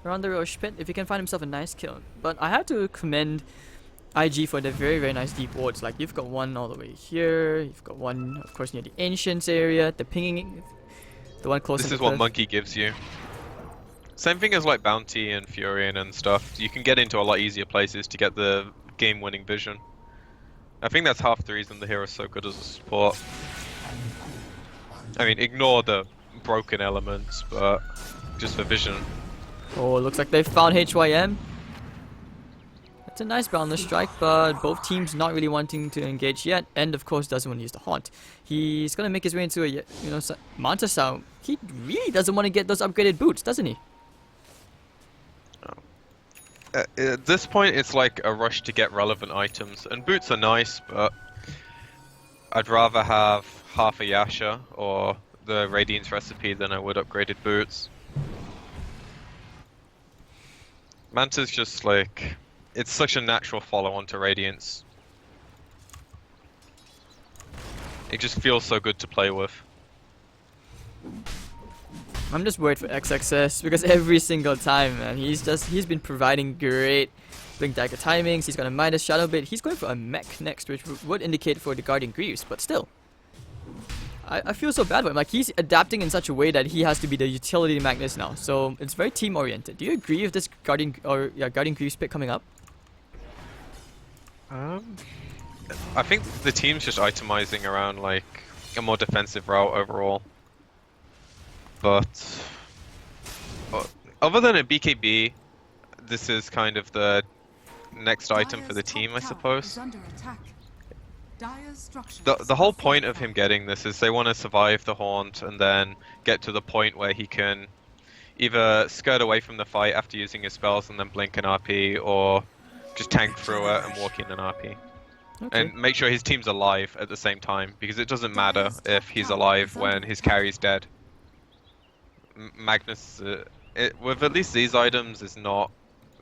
around the Roche pit if he can find himself a nice kill. But I have to commend IG for the very, very nice deep wards. Like, you've got one all the way here, you've got one, of course, near the Ancients area, the pinging, the one close to the This is what cliff. Monkey gives you. Same thing as like Bounty and Furion and stuff. You can get into a lot easier places to get the game-winning vision. I think that's half the reason the hero's so good as a support. I mean, ignore the broken elements, but just for vision. Oh, looks like they found HYM. That's a nice boundless strike, but both teams not really wanting to engage yet, and of course doesn't want to use the haunt. He's gonna make his way into a, Manta Sao. He really doesn't want to get those upgraded boots, doesn't he? At this point, it's like a rush to get relevant items, and boots are nice, but I'd rather have half a Yasha or the Radiance recipe than I would upgraded boots. Manta's just like, it's such a natural follow-on to Radiance. It just feels so good to play with. I'm just worried for XXS because every single time, man, he's been providing great Blink Dagger timings. He's got a Midas Shadow Bit. He's going for a mech next, which would indicate for the Guardian Greaves, but still. I feel so bad for him. Like, he's adapting in such a way that he has to be the utility Magnus now. So it's very team oriented. Do you agree with this Guardian Greaves pick coming up? I think the team's just itemizing around like a more defensive route overall. But other than a BKB, this is kind of the next item for the team, I suppose. The whole point of him getting this is they want to survive the haunt and then get to the point where he can either skirt away from the fight after using his spells and then blink an RP, or just tank through it and walk in an RP. Okay. And make sure his team's alive at the same time, because it doesn't matter if he's alive when his carry's dead. Magnus, with at least these items, is not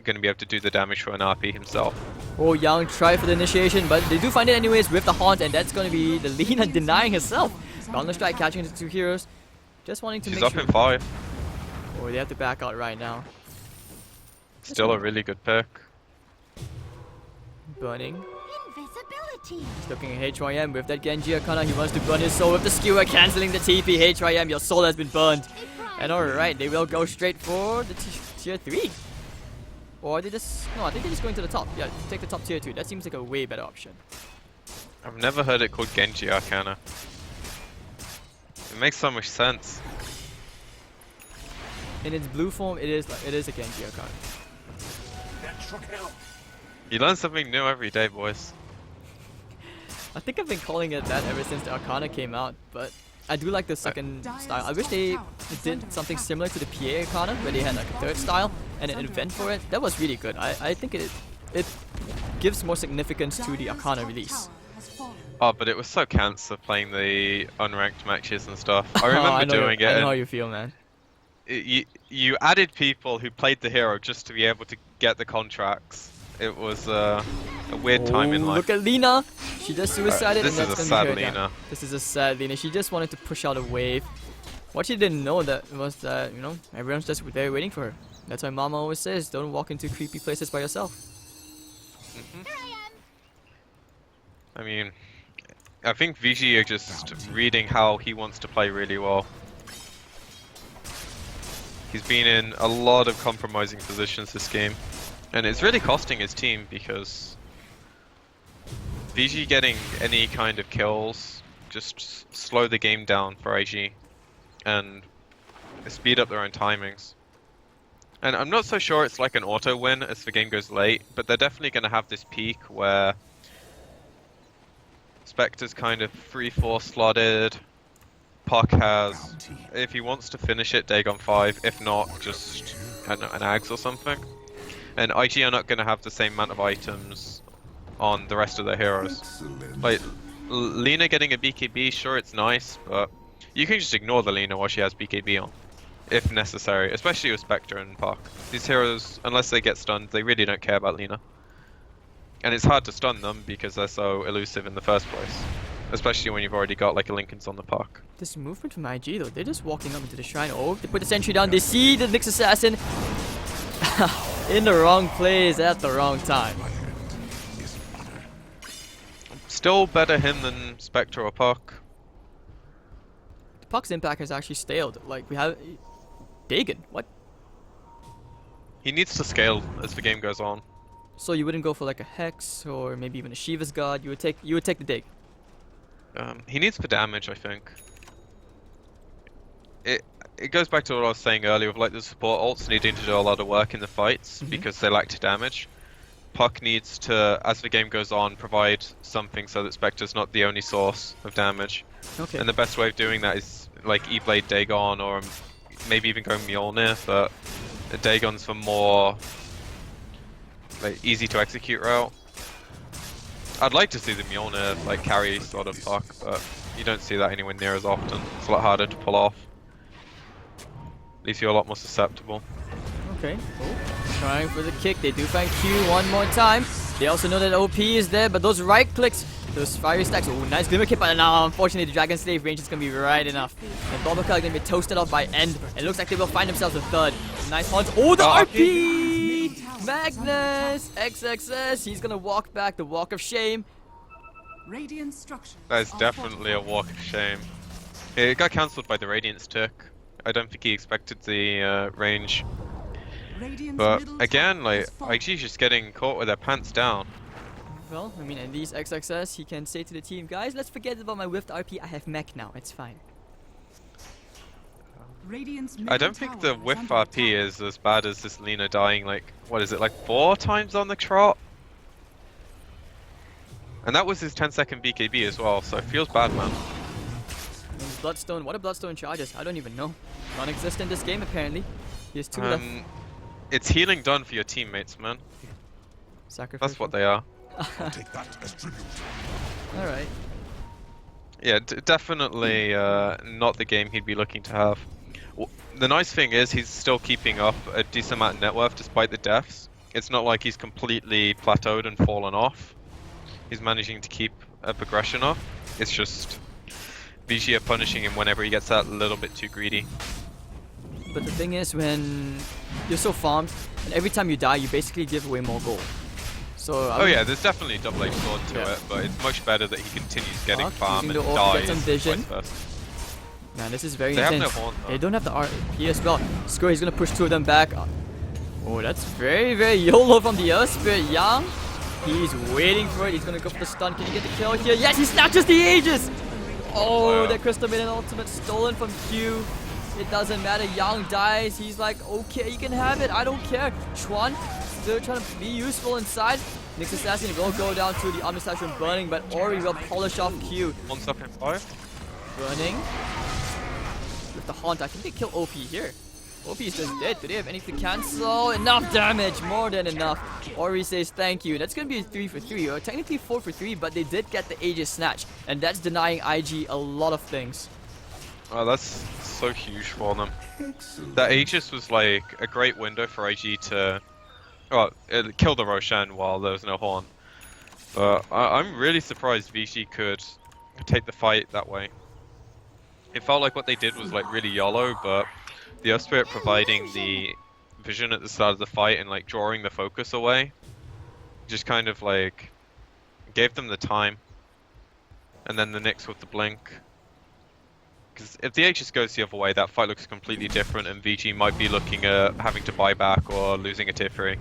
going to be able to do the damage for an RP himself. Oh, Young try for the initiation, but they do find it anyways with the haunt, and that's going to be the Lina denying herself. Boundless Strike catching the two heroes, just wanting to She's make up in 5. Oh, they have to back out right now. Still a really good pick. Burning. team. He's looking at HYM with that Genji Arcana. He wants to burn his soul with the skewer, cancelling the TP. HYM, your soul has been burned. And alright, they will go straight for the tier 3. Or are they just... No, I think they're just going to the top. Yeah, take the top tier 2. That seems like a way better option. I've never heard it called Genji Arcana. It makes so much sense. In its blue form, it is a Genji Arcana. You learn something new every day, boys. I think I've been calling it that ever since the Arcana came out, but I do like the second style. I wish they did something similar to the PA Arcana, where they had like a third style and an event for it. That was really good. I think it gives more significance to the Arcana release. Oh, but it was so cancer playing the unranked matches and stuff. I remember doing it. I know how you feel, man. You added people who played the hero just to be able to get the contracts. It was a weird time in life. Look at Lina! She just suicided This and is that's a gonna be sad her down. Lina. This is a sad Lina. She just wanted to push out a wave. What she didn't know that was that, you know, everyone's just there waiting for her. That's why Mama always says, don't walk into creepy places by yourself. I mean, I think VG are just reading how he wants to play really well. He's been in a lot of compromising positions this game. And it's really costing his team because VG getting any kind of kills just slow the game down for IG and speed up their own timings. And I'm not so sure it's like an auto win as the game goes late, but they're definitely going to have this peak where Spectre's kind of 3-4 slotted. Puck has, if he wants to finish it, Dagon 5. If not, just I don't know, an Ags or something. And IG are not going to have the same amount of items on the rest of their heroes. Like, Lina getting a BKB, sure it's nice, but you can just ignore the Lina while she has BKB on, if necessary, especially with Spectre and Puck. These heroes, unless they get stunned, they really don't care about Lina. And it's hard to stun them because they're so elusive in the first place. Especially when you've already got like a Linken's on the Puck. This movement from IG though, they're just walking up into the shrine. Oh, they put the sentry down, they see the Nyx Assassin in the wrong place at the wrong time. Still better him than Spectre or Puck. Puck's impact has actually staled. Like, we have... Dagon, what? He needs to scale as the game goes on. So you wouldn't go for like a Hex or maybe even a Shiva's God, you would take the Dig. He needs the damage, I think. It goes back to what I was saying earlier of like the support ults needing to do a lot of work in the fights because they lack damage. Puck needs to, as the game goes on, provide something so that Spectre's not the only source of damage. Okay. And the best way of doing that is like E-Blade Dagon or maybe even going Mjolnir, but Dagon's for more like easy to execute route. I'd like to see the Mjolnir like carry sort of Puck, but you don't see that anywhere near as often. It's a lot harder to pull off. Leaves you a lot more susceptible. Okay. Oh, trying for the kick. They do find Q one more time. They also know that OP is there, but those right clicks, those fiery stacks. Oh, nice glimmer kick, but now unfortunately the Dragon Slave range is gonna be right enough. And Bobbaka is gonna be toasted off by End. It looks like they will find themselves a third. Nice hunt. Oh, the RP! Magnus! XXS. He's gonna walk back the walk of shame. Radiant structures. That is are definitely a walk of shame. It got cancelled by the Radiance tick. I don't think he expected the range. Radiant's But middle again, tower like has fallen. IG's just getting caught with their pants down. Well, I mean, at least XXS, he can say to the team, guys, let's forget about my whiffed RP. I have mech now. It's fine. Radiant's I middle don't think tower the is whiff under RP attack. is as bad as this Lina dying like, what is it, like 4 times on the trot? And that was his 10-second BKB as well, so it feels bad, man. And Bloodstone, what are Bloodstone charges? I don't even know. Non-existent this game, apparently. He has 2 left. It's healing done for your teammates, man. Sacrifice. That's what they are. Take that as tribute. Alright. Yeah, definitely not the game he'd be looking to have. The nice thing is he's still keeping up a decent amount of net worth despite the deaths. It's not like he's completely plateaued and fallen off. He's managing to keep a progression up. It's just VG are punishing him whenever he gets that little bit too greedy. But the thing is, when you're so farmed, and every time you die, you basically give away more gold. So Oh yeah, there's definitely a double-edged sword to Yeah. it, but it's much better that he continues getting Puck farm using and the ult to get dies some vision. vice versa. Man, this is very They have no intense. horn, though. They don't have the RP as well. Score, he's gonna push two of them back. Oh, that's very, very YOLO from the Earth Spirit. Yang, he's waiting for it. He's gonna go for the stun. Can he get the kill here? Yes, he snatches the Aegis! Oh, Wow. that Crystal made an ultimate stolen from Q. It doesn't matter. Yang dies. He's like, okay, you can have it. I don't care. Chuan still trying to be useful inside. Next assassin will go down to the Omnislash from Burning, but Ori will polish off Q. 1 second 5. Burning. With the Haunt, I think they kill OP here. OP is just dead. Do they have anything to cancel? Enough damage! More than enough. Ori says thank you. That's gonna be a 3 for 3, or technically 4 for 3, but they did get the Aegis Snatch. And that's denying IG a lot of things. Oh, that's so huge for them. That Aegis was like a great window for IG to... Well, it killed the Roshan while there was no horn. But I'm really surprised VG could take the fight that way. It felt like what they did was like really YOLO, but the Earth Spirit providing the vision at the start of the fight and like drawing the focus away just kind of like gave them the time. And then the Nyx with the blink. Because if the Aegis goes the other way, that fight looks completely different and VG might be looking at having to buy back or losing a tier 3.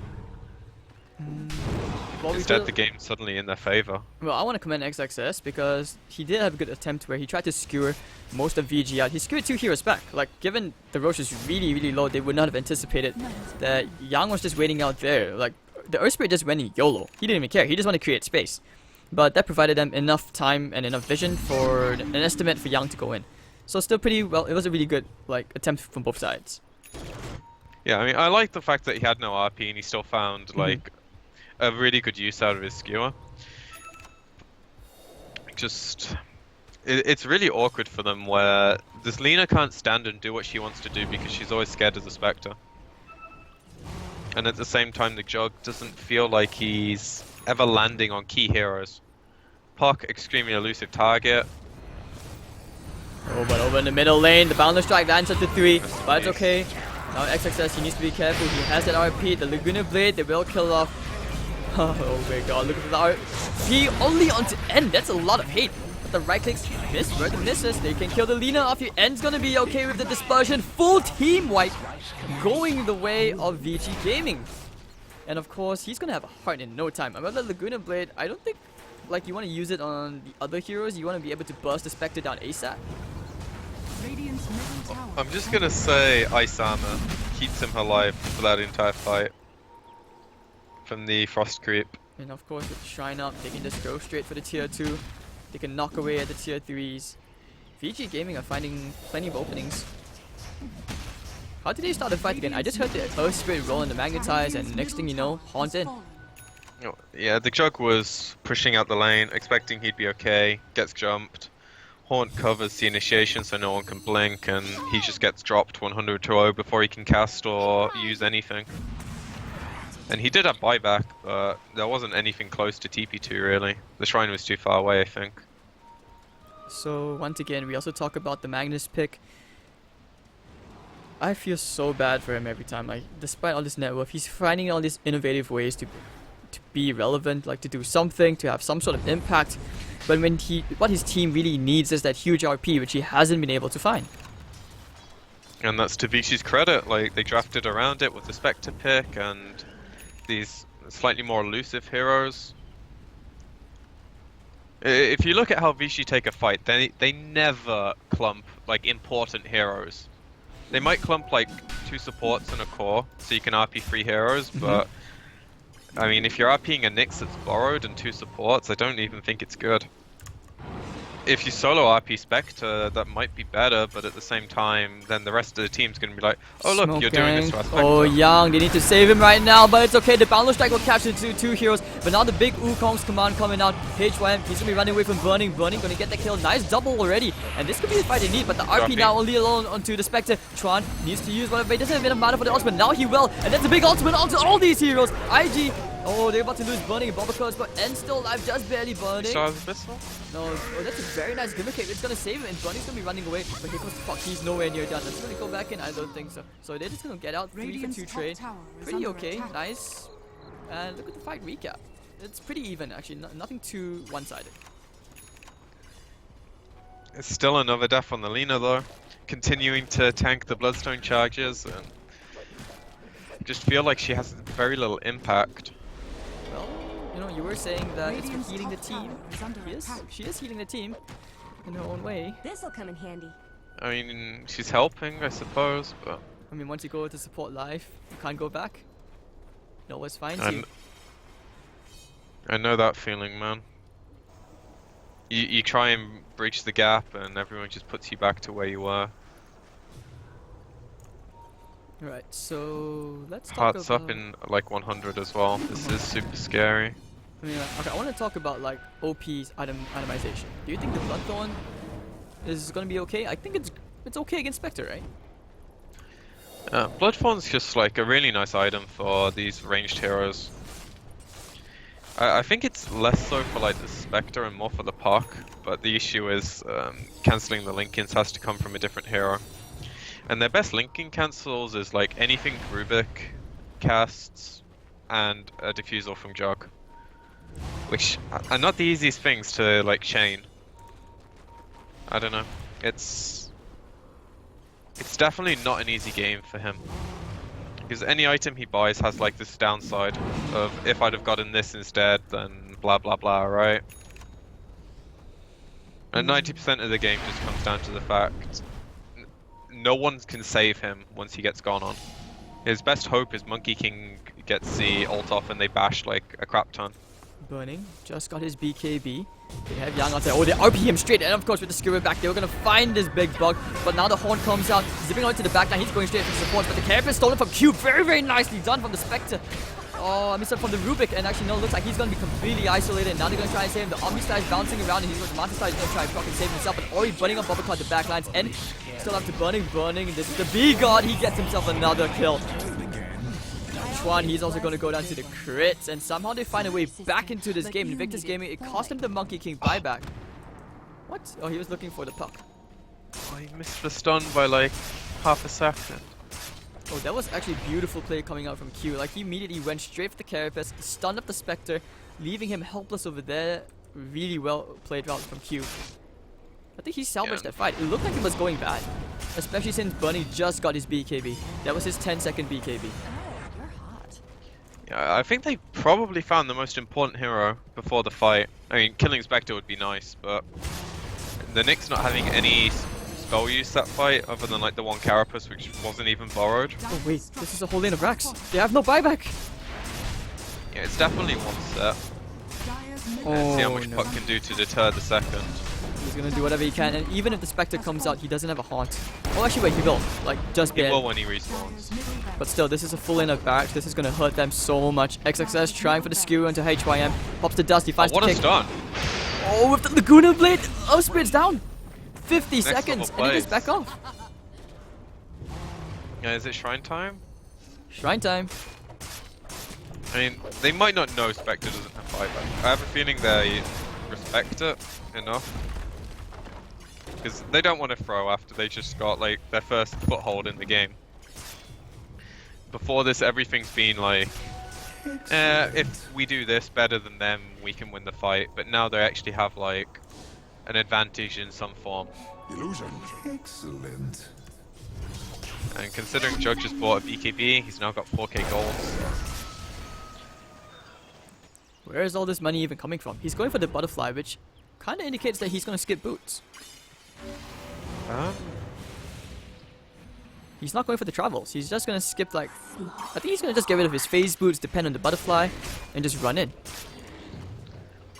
Well, Instead, the game's suddenly in their favor. Well, I want to commend XXS because he did have a good attempt where he tried to skewer most of VG out. He skewered 2 heroes back. Like, given the Roche is really, really low, they would not have anticipated that Yang was just waiting out there. Like, the Earth Spirit just went in YOLO. He didn't even care. He just wanted to create space. But that provided them enough time and enough vision for an estimate for Yang to go in. So still pretty well. It was a really good like attempt from both sides. Yeah, I mean, I like the fact that he had no RP and he still found like a really good use out of his skewer. Just, it's really awkward for them where this Lina can't stand and do what she wants to do because she's always scared of the Spectre. And at the same time, the Jug doesn't feel like he's ever landing on key heroes. Puck, extremely elusive target. Oh, but over in the middle lane, the Boundless Strike lands at the 3, but it's okay. Now XXS, he needs to be careful. He has that RP, the Laguna Blade, they will kill off. Oh my god, look at the RP only onto N. That's a lot of hate. But the right clicks miss, where the misses. They can kill the Lina off here. N's gonna be okay with the dispersion. Full team wipe going the way of VG Gaming. And of course, he's gonna have a heart in no time. About the Laguna Blade, I don't think like you want to use it on the other heroes. You want to be able to burst the Spectre down ASAP. Radiant's middle tower. I'm just gonna say Ice Armor keeps him alive for that entire fight. From the Frost Creep. And of course, with Shrine up, they can just go straight for the tier 2. They can knock away at the tier 3s. VG Gaming are finding plenty of openings. How did they start the fight again? I just heard the Earth Spirit roll in the Magnetize, and next thing you know, Haunt in. Oh, yeah, the Jug was pushing out the lane, expecting he'd be okay, gets jumped. Haunt covers the initiation so no one can blink, and he just gets dropped 100 to 0 before he can cast or use anything. And he did have buyback, but there wasn't anything close to TP2 really. The shrine was too far away, I think. So once again, we also talk about the Magnus pick. I feel so bad for him every time. Like, despite all this net worth, he's finding all these innovative ways to be relevant, like to do something, to have some sort of impact. But when what his team really needs is that huge RP, which he hasn't been able to find. And that's to VC's credit. Like, they drafted around it with the Spectre pick and these slightly more elusive heroes. If you look at how VC take a fight, they never clump like important heroes. They might clump like 2 supports and a core, so you can RP 3 heroes, but I mean, if you're RPing a Nyx that's borrowed and 2 supports, I don't even think it's good. If you solo RP Spectre, that might be better, but at the same time, then the rest of the team's gonna be like, oh look, Smoke you're doing this gang. to our Spectre. Oh, Yang, they need to save him right now, but it's okay. The Boundless Strike will capture two heroes, but now the big Wukong's command coming out. HYM, he's gonna be running away from Burning. Burning gonna get the kill. Nice double already, and this could be the fight they need, but the RP now only alone onto the Spectre. Tron needs to use one of it. He doesn't have enough mana for the ultimate. Now he will, and that's a big ultimate onto all these heroes. IG, oh, they're about to lose Burning and Bobbacles, but N still alive, just barely Burning. So missile? No, oh, that's a very nice gimmick. It's gonna save him, and Bunny's gonna be running away. But here comes the Puck. He's nowhere near done. That's gonna go back in. I don't think so. So they're just gonna get out 3 for 2 trade. Pretty okay, nice. And look at the fight recap. it's pretty even actually. Nothing too one-sided. It's still another death on the Lina though. Continuing to tank the Bloodstone charges and just feel like she has very little impact. Well, you know, you were saying that it's Radiant's for healing the top team. tower is under attack. She is healing the team in her own way. This'll come in handy. I mean, she's helping, I suppose, but I mean, once you go to support life, you can't go back. It always finds And you. I know that feeling, man. You try and breach the gap and everyone just puts you back to where you were. Right, so let's talk Hearts about... up in like 100 as well. This is super scary. I mean, okay, I want to talk about like OP's itemization. Do you think the Bloodthorn is gonna be okay? I think it's okay against Spectre, right? Bloodthorn's just like a really nice item for these ranged heroes. I think it's less so for like the Spectre and more for the Puck, but the issue is cancelling the link-ins has to come from a different hero. And their best linking cancels is like anything Rubik casts and a Diffusal from Jug. Which are not the easiest things to like chain. I don't know. It's definitely not an easy game for him. Because any item he buys has like this downside of if I'd have gotten this instead, then blah blah blah, right? And 90% of the game just comes down to the fact no one can save him once he gets gone on. His best hope is Monkey King gets the ult off and they bash like a crap ton. Burning just got his BKB. They have Yang on there. Oh, they RP him straight, and of course with the skewer back, they were gonna find this big bug. But now the horn comes out, zipping on to the backline. He's going straight for the supports, but the character is stolen from Cube. Very, very nicely done from the Spectre. Oh, I missed it from the Rubik, and actually no, looks like he's gonna be completely isolated. Now they're gonna try and save him. The Omni Star is bouncing around, and he's going to Monster Star is gonna try and fucking save himself. But already burning up Bubba the backlines, and still after burning. And this is the B God. He gets himself another kill. Chuan, he's also going to go down to the crits, and somehow they find a way back into this game. Invictus Gaming, it cost him the Monkey King buyback. What? Oh, he was looking for the puck. Oh, he missed the stun by like half a second. Oh, that was actually a beautiful play coming out from Q. Like, he immediately went straight for the Carapace, stunned up the Spectre, leaving him helpless over there. Really well played route from Q. I think he salvaged that fight. It looked like it was going bad, especially since Bunny just got his BKB. That was his 10-second BKB. Yeah, I think they probably found the most important hero before the fight. I mean, killing Spectre would be nice, but the Nyx not having any spell use that fight other than like the one Carapace, which wasn't even borrowed. Oh wait, this is a whole lane of Rax. They have no buyback. Yeah, it's definitely one set. And see how much Puck can do to deter the second. He's gonna do whatever he can, and even if the Spectre comes out, he doesn't have a haunt. Oh, actually, wait, he will. Like, just He barely. will when he respawns. But still, this is a full lane of barracks. This is gonna hurt them so much. XXS trying for the skewer into HYM. Pops the dust, he Oh, finds what the a kick. stun! Oh, with the Laguna Blade! Oh, Spirit's down! 50 Next seconds, level and he gets plays. back off. Yeah, is it Shrine time? Shrine time. I mean, they might not know Spectre doesn't have buyback. I have a feeling they respect it enough. Because they don't want to throw after they just got like their first foothold in the game. Before this, everything's been like, if we do this better than them, we can win the fight. But now they actually have like an advantage in some form. Illusion. Excellent. And considering Jug just bought a BKB, he's now got 4k gold. Where is all this money even coming from? He's going for the butterfly, which kind of indicates that he's gonna skip boots. He's not going for the travels. He's just gonna skip like... I think he's gonna just get rid of his phase boots, depend on the butterfly, and just run in.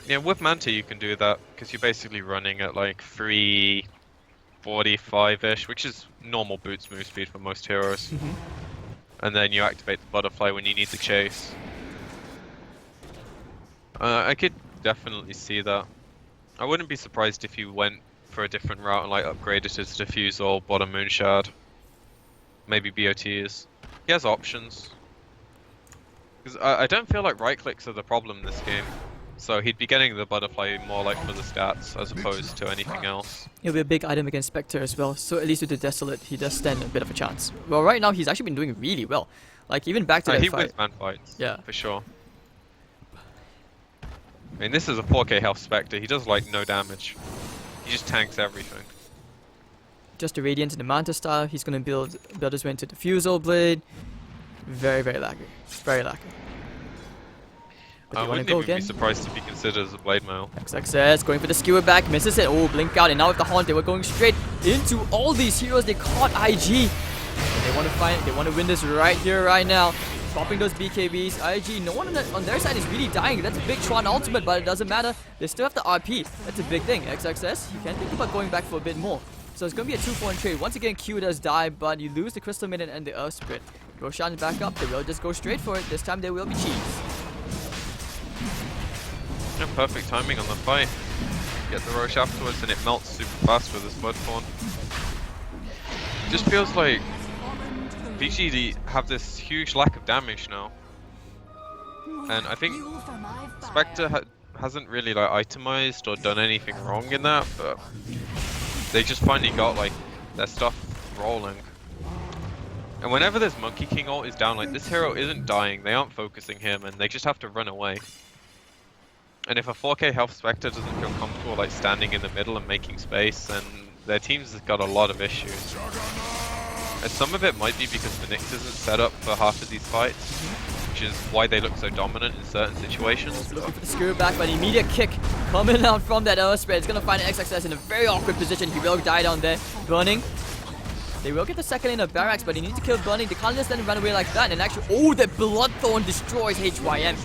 Yeah, with Manta you can do that, because you're basically running at like 345-ish, which is normal boots move speed for most heroes. And then you activate the butterfly when you need to chase. I could definitely see that. I wouldn't be surprised if you went for a different route and like upgraded his Diffusal, bottom Moonshard. Maybe BOTs. He has options. Because I don't feel like right clicks are the problem in this game. So he'd be getting the butterfly more like for the stats as opposed to anything else. It'll be a big item against Spectre as well, so at least with the Desolate, he does stand a bit of a chance. Well, right now he's actually been doing really well. Like, even back to that He fight. wins man fights. Yeah. For sure. I mean, this is a 4K health Spectre. He does like no damage. He just tanks everything. Just the Radiant and the Manta style. He's going to build his way into the Fusel Blade. Very, very laggy. Very laggy. But I they want wouldn't to go even be again. surprised if he considered as a blade mail. XXS going for the skewer back, misses it. Oh, blink out, and now with the haunt, they were going straight into all these heroes. They caught IG. And they want to find, they want to win this right here, right now. Popping those BKBs. IG, no one on their side is really dying. That's a big Tron ultimate, but it doesn't matter. They still have the RP. That's a big thing. XXS, you can think about going back for a bit more. So it's going to be a 2-4 trade. Once again, Q does die, but you lose the Crystal Maiden and the Earth Sprint. Roshan's back up. They will just go straight for it. This time they will be cheese. Yeah, perfect timing on the fight. Get the Roche afterwards and it melts super fast with his Bloodthorn. Just feels like VGD have this huge lack of damage now. And I think Spectre hasn't really like itemized or done anything wrong in that, but they just finally got like their stuff rolling. And whenever this Monkey King ult is down, like this hero isn't dying, they aren't focusing him and they just have to run away. And if a 4K health Spectre doesn't feel comfortable like standing in the middle and making space, then their team's got a lot of issues. And some of it might be because the Nyx isn't set up for half of these fights, which is why they look so dominant in certain situations. Looking for the screw back, but immediate kick coming out from that Earth Spread. It's going to find an XXS in a very awkward position. He will die down there. Burning. They will get the second lane of Barracks, but he needs to kill Burning. They can't just let him run away like that. And actually, oh, the Bloodthorn destroys HYM.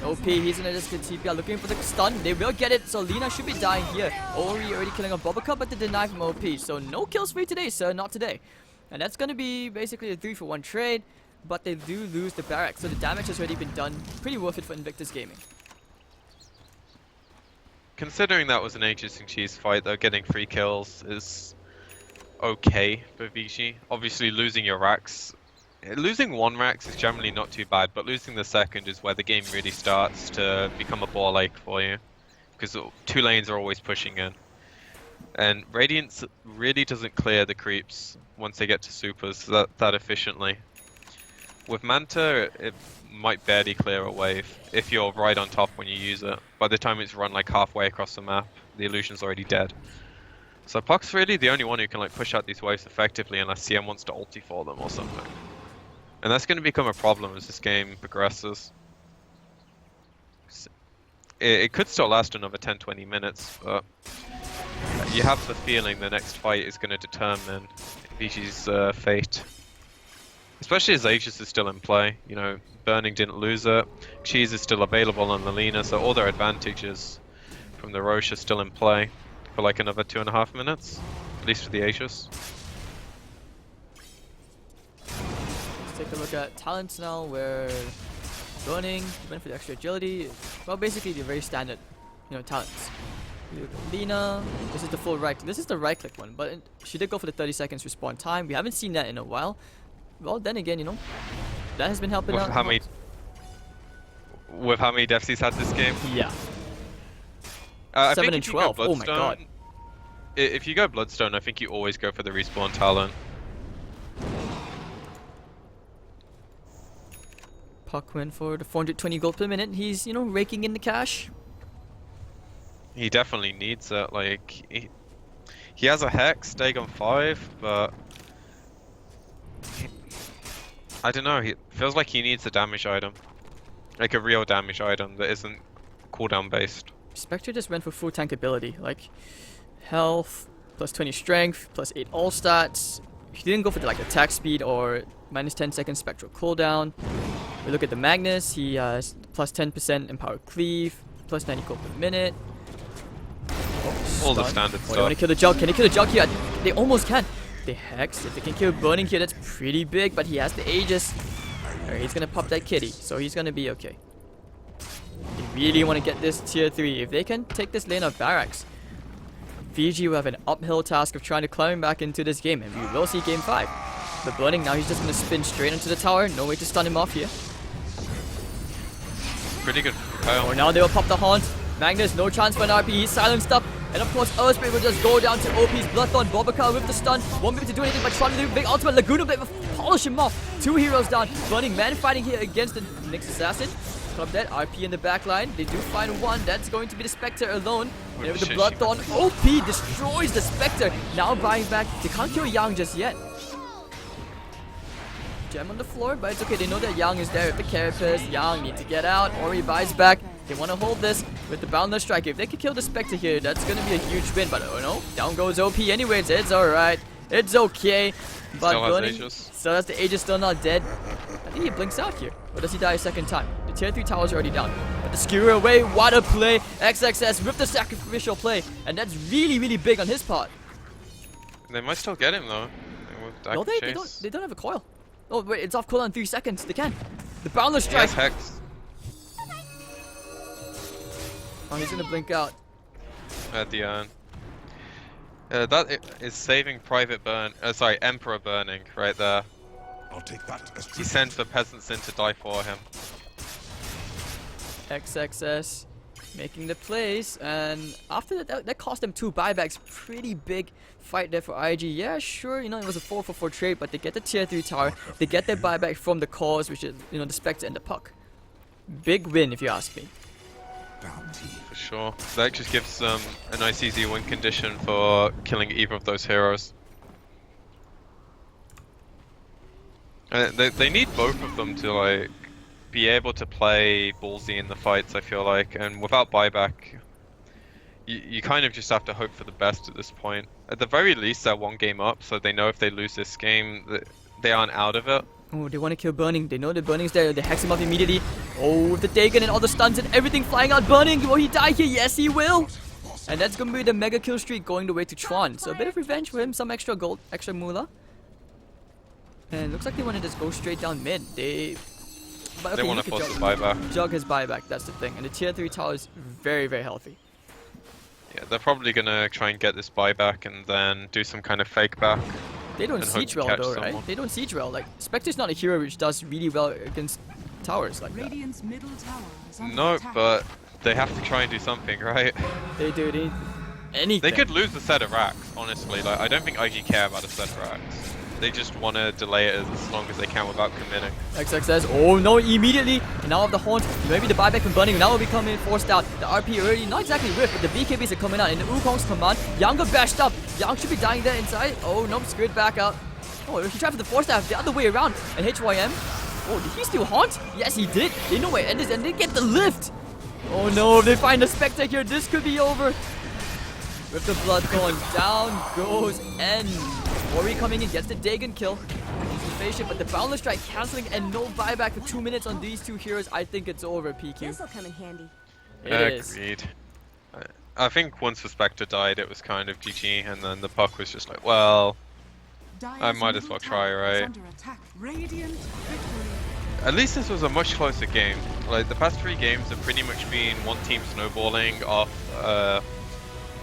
OP, he's gonna just get TPR looking for the stun. They will get it, so Lina should be dying here. Ori already killing a Bobaca, but they deny from OP. So no kills for you today, sir, not today. And that's gonna be basically a 3-for-1 trade, but they do lose the Barracks, so the damage has already been done. Pretty worth it for Invictus Gaming. Considering that was an Aegis and Cheese fight, though, getting 3 kills is okay for VG. Obviously, losing your racks. Losing 1 Rax is generally not too bad, but losing the second is where the game really starts to become a ball ache for you. Because 2 lanes are always pushing in. And Radiance really doesn't clear the creeps once they get to supers that efficiently. With Manta, it might barely clear a wave if you're right on top when you use it. By the time it's run like halfway across the map, the illusion's already dead. So Puck's really the only one who can like push out these waves effectively unless CM wants to ulti for them or something. And that's going to become a problem as this game progresses. It could still last another 10-20 minutes, but you have the feeling the next fight is going to determine VG's fate. Especially as Aegis is still in play. You know, Burning didn't lose it. Cheese is still available on the Lina, so all their advantages from the Roche are still in play for like another 2.5 minutes, at least for the Aegis. Take a look at talents now, where Burning went for the extra agility. Well, basically the very standard, you know, talents. Lina, this is the full right. This is the right click one, but she did go for the 30 seconds respawn time. We haven't seen that in a while. Well, then again, you know, that has been helping out. With how many deaths he's had this game? Yeah. 7 and 12. Oh my god. If you go Bloodstone, I think you always go for the respawn talent. Puck went for the 420 gold per minute. He's, you know, raking in the cash. He definitely needs it. Like, he has a Hex, Dagon 5, but I don't know. He feels like he needs a damage item. Like a real damage item that isn't cooldown based. Spectre just went for full tank ability. Like, health, plus 20 strength, plus 8 all stats. He didn't go for the, like, attack speed or minus 10 seconds spectral cooldown. We look at the Magnus, he has plus 10% empowered cleave, plus 90 gold per minute. All the standard stuff. They want to kill the Jug. Can they kill the Jug here? They almost can. They Hex. If they can kill Burning here, that's pretty big, but he has the Aegis. Alright, he's going to pop that kitty, so he's going to be okay. They really want to get this tier 3. If they can take this lane of Barracks, VG will have an uphill task of trying to climb back into this game, and we will see game 5. The Burning, now he's just going to spin straight into the tower. No way to stun him off here. Pretty good. Oh, now they will pop the Haunt. Magnus, no chance for an RP. He's silenced up. And of course, Earthspray will just go down to OP's Bloodthorn. Bobaca with the stun. Won't be able to do anything but trying to do big ultimate. Laguna Blade polish him off. 2 heroes down. Burning Man fighting here against the Nyx Assassin. Club dead. RP in the back line. They do find one. That's going to be the Spectre alone. And with the Bloodthorn, OP destroys the Spectre. Now buying back. They can't kill Yang just yet. Gem on the floor, but it's okay. They know that Yang is there with the Carapace. Yang need to get out. Ori buys back. They want to hold this with the Boundless Strike. If they can kill the Spectre here, that's going to be a huge win. But oh no, down goes OP anyways. It's alright. It's okay. But still has the Aegis, still not dead. I think he blinks out here. Or does he die a second time? The tier 3 tower is already down. But the Skewer away. What a play. XXS with the sacrificial play. And that's really, really big on his part. They might still get him though. No, they don't have a coil. Oh wait, it's off cooldown in 3 seconds. They can. The Boundless Strike. Yes, Hex. Oh, he's gonna blink out. At the end. That is saving Private Burn. Sorry, Emperor Burning right there. I'll take that as He sends the peasants in to die for him. XXS making the plays, and after that cost them 2 buybacks. Pretty big fight there for IG. Yeah, sure, you know, it was a 4-for-4 trade, but they get the tier 3 tower. They get their buyback from the cause, which is, you know, the Spectre and the Puck. Big win, if you ask me. bounty. For sure. That just gives them a nice easy win condition for killing either of those heroes. They need both of them to like be able to play ballsy in the fights, I feel like, and without buyback, you kind of just have to hope for the best at this point. At the very least, they're 1 game up, so they know if they lose this game, they aren't out of it. Oh, they want to kill Burning. They know that Burning's there. They hex him up immediately. Oh, with the Dagon and all the stuns and everything flying out. Burning, will he die here? Yes, he will. And that's going to be the mega kill streak going the way to Tron. So a bit of revenge for him, some extra gold, extra moolah. And looks like they want to just go straight down mid. But okay, They want to force the buyback. Jug his buyback, that's the thing. And the tier 3 tower is very, very healthy. Yeah, they're probably gonna try and get this buyback and then do some kind of fake back. They don't And hope siege to well catch though, right? someone. They don't siege well. Like, Spectre's not a hero which does really well against towers like that. Radiant's middle tower is under No, attack. but they have to try and do something, right? They do, they anything. They could lose the set of racks, honestly. Like, I don't think IG care about a set of racks. They just want to delay it as long as they can without committing. XXS, oh no, immediately. And now with the horns, maybe the buyback from Burning now will be coming forced out. The RP already, not exactly whiff, but the BKBs are coming out. In the Wukong's command, Yang got bashed up. Yang should be dying there inside. Oh, nope, screwed back out. Oh, he tried for the force staff the other way around. And HYM, oh, did he still haunt? Yes, he did. They know where it is and they get the lift. Oh no, if they find the Spectre here, this could be over. With the blood going down goes N. Ori coming in, gets the Dagon kill. Patient, but the Boundless Strike cancelling and no buyback for 2 minutes on these 2 heroes. I think it's over, PQ. This'll come in handy. It is. Agreed. I think once the Spectre died, it was kind of GG, and then the Puck was just like, well, I might as well try, right? Radiant victory. At least this was a much closer game. Like, the past 3 games have pretty much been one team snowballing off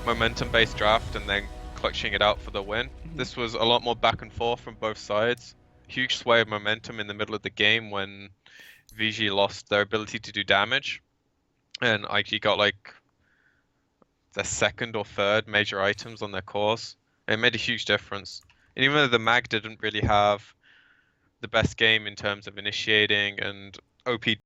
momentum-based draft and then clutching it out for the win. This was a lot more back and forth from both sides. Huge sway of momentum in the middle of the game when VG lost their ability to do damage, and IG got like their 2nd or 3rd major items on their cores. It made a huge difference. And even though the Mag didn't really have the best game in terms of initiating and OP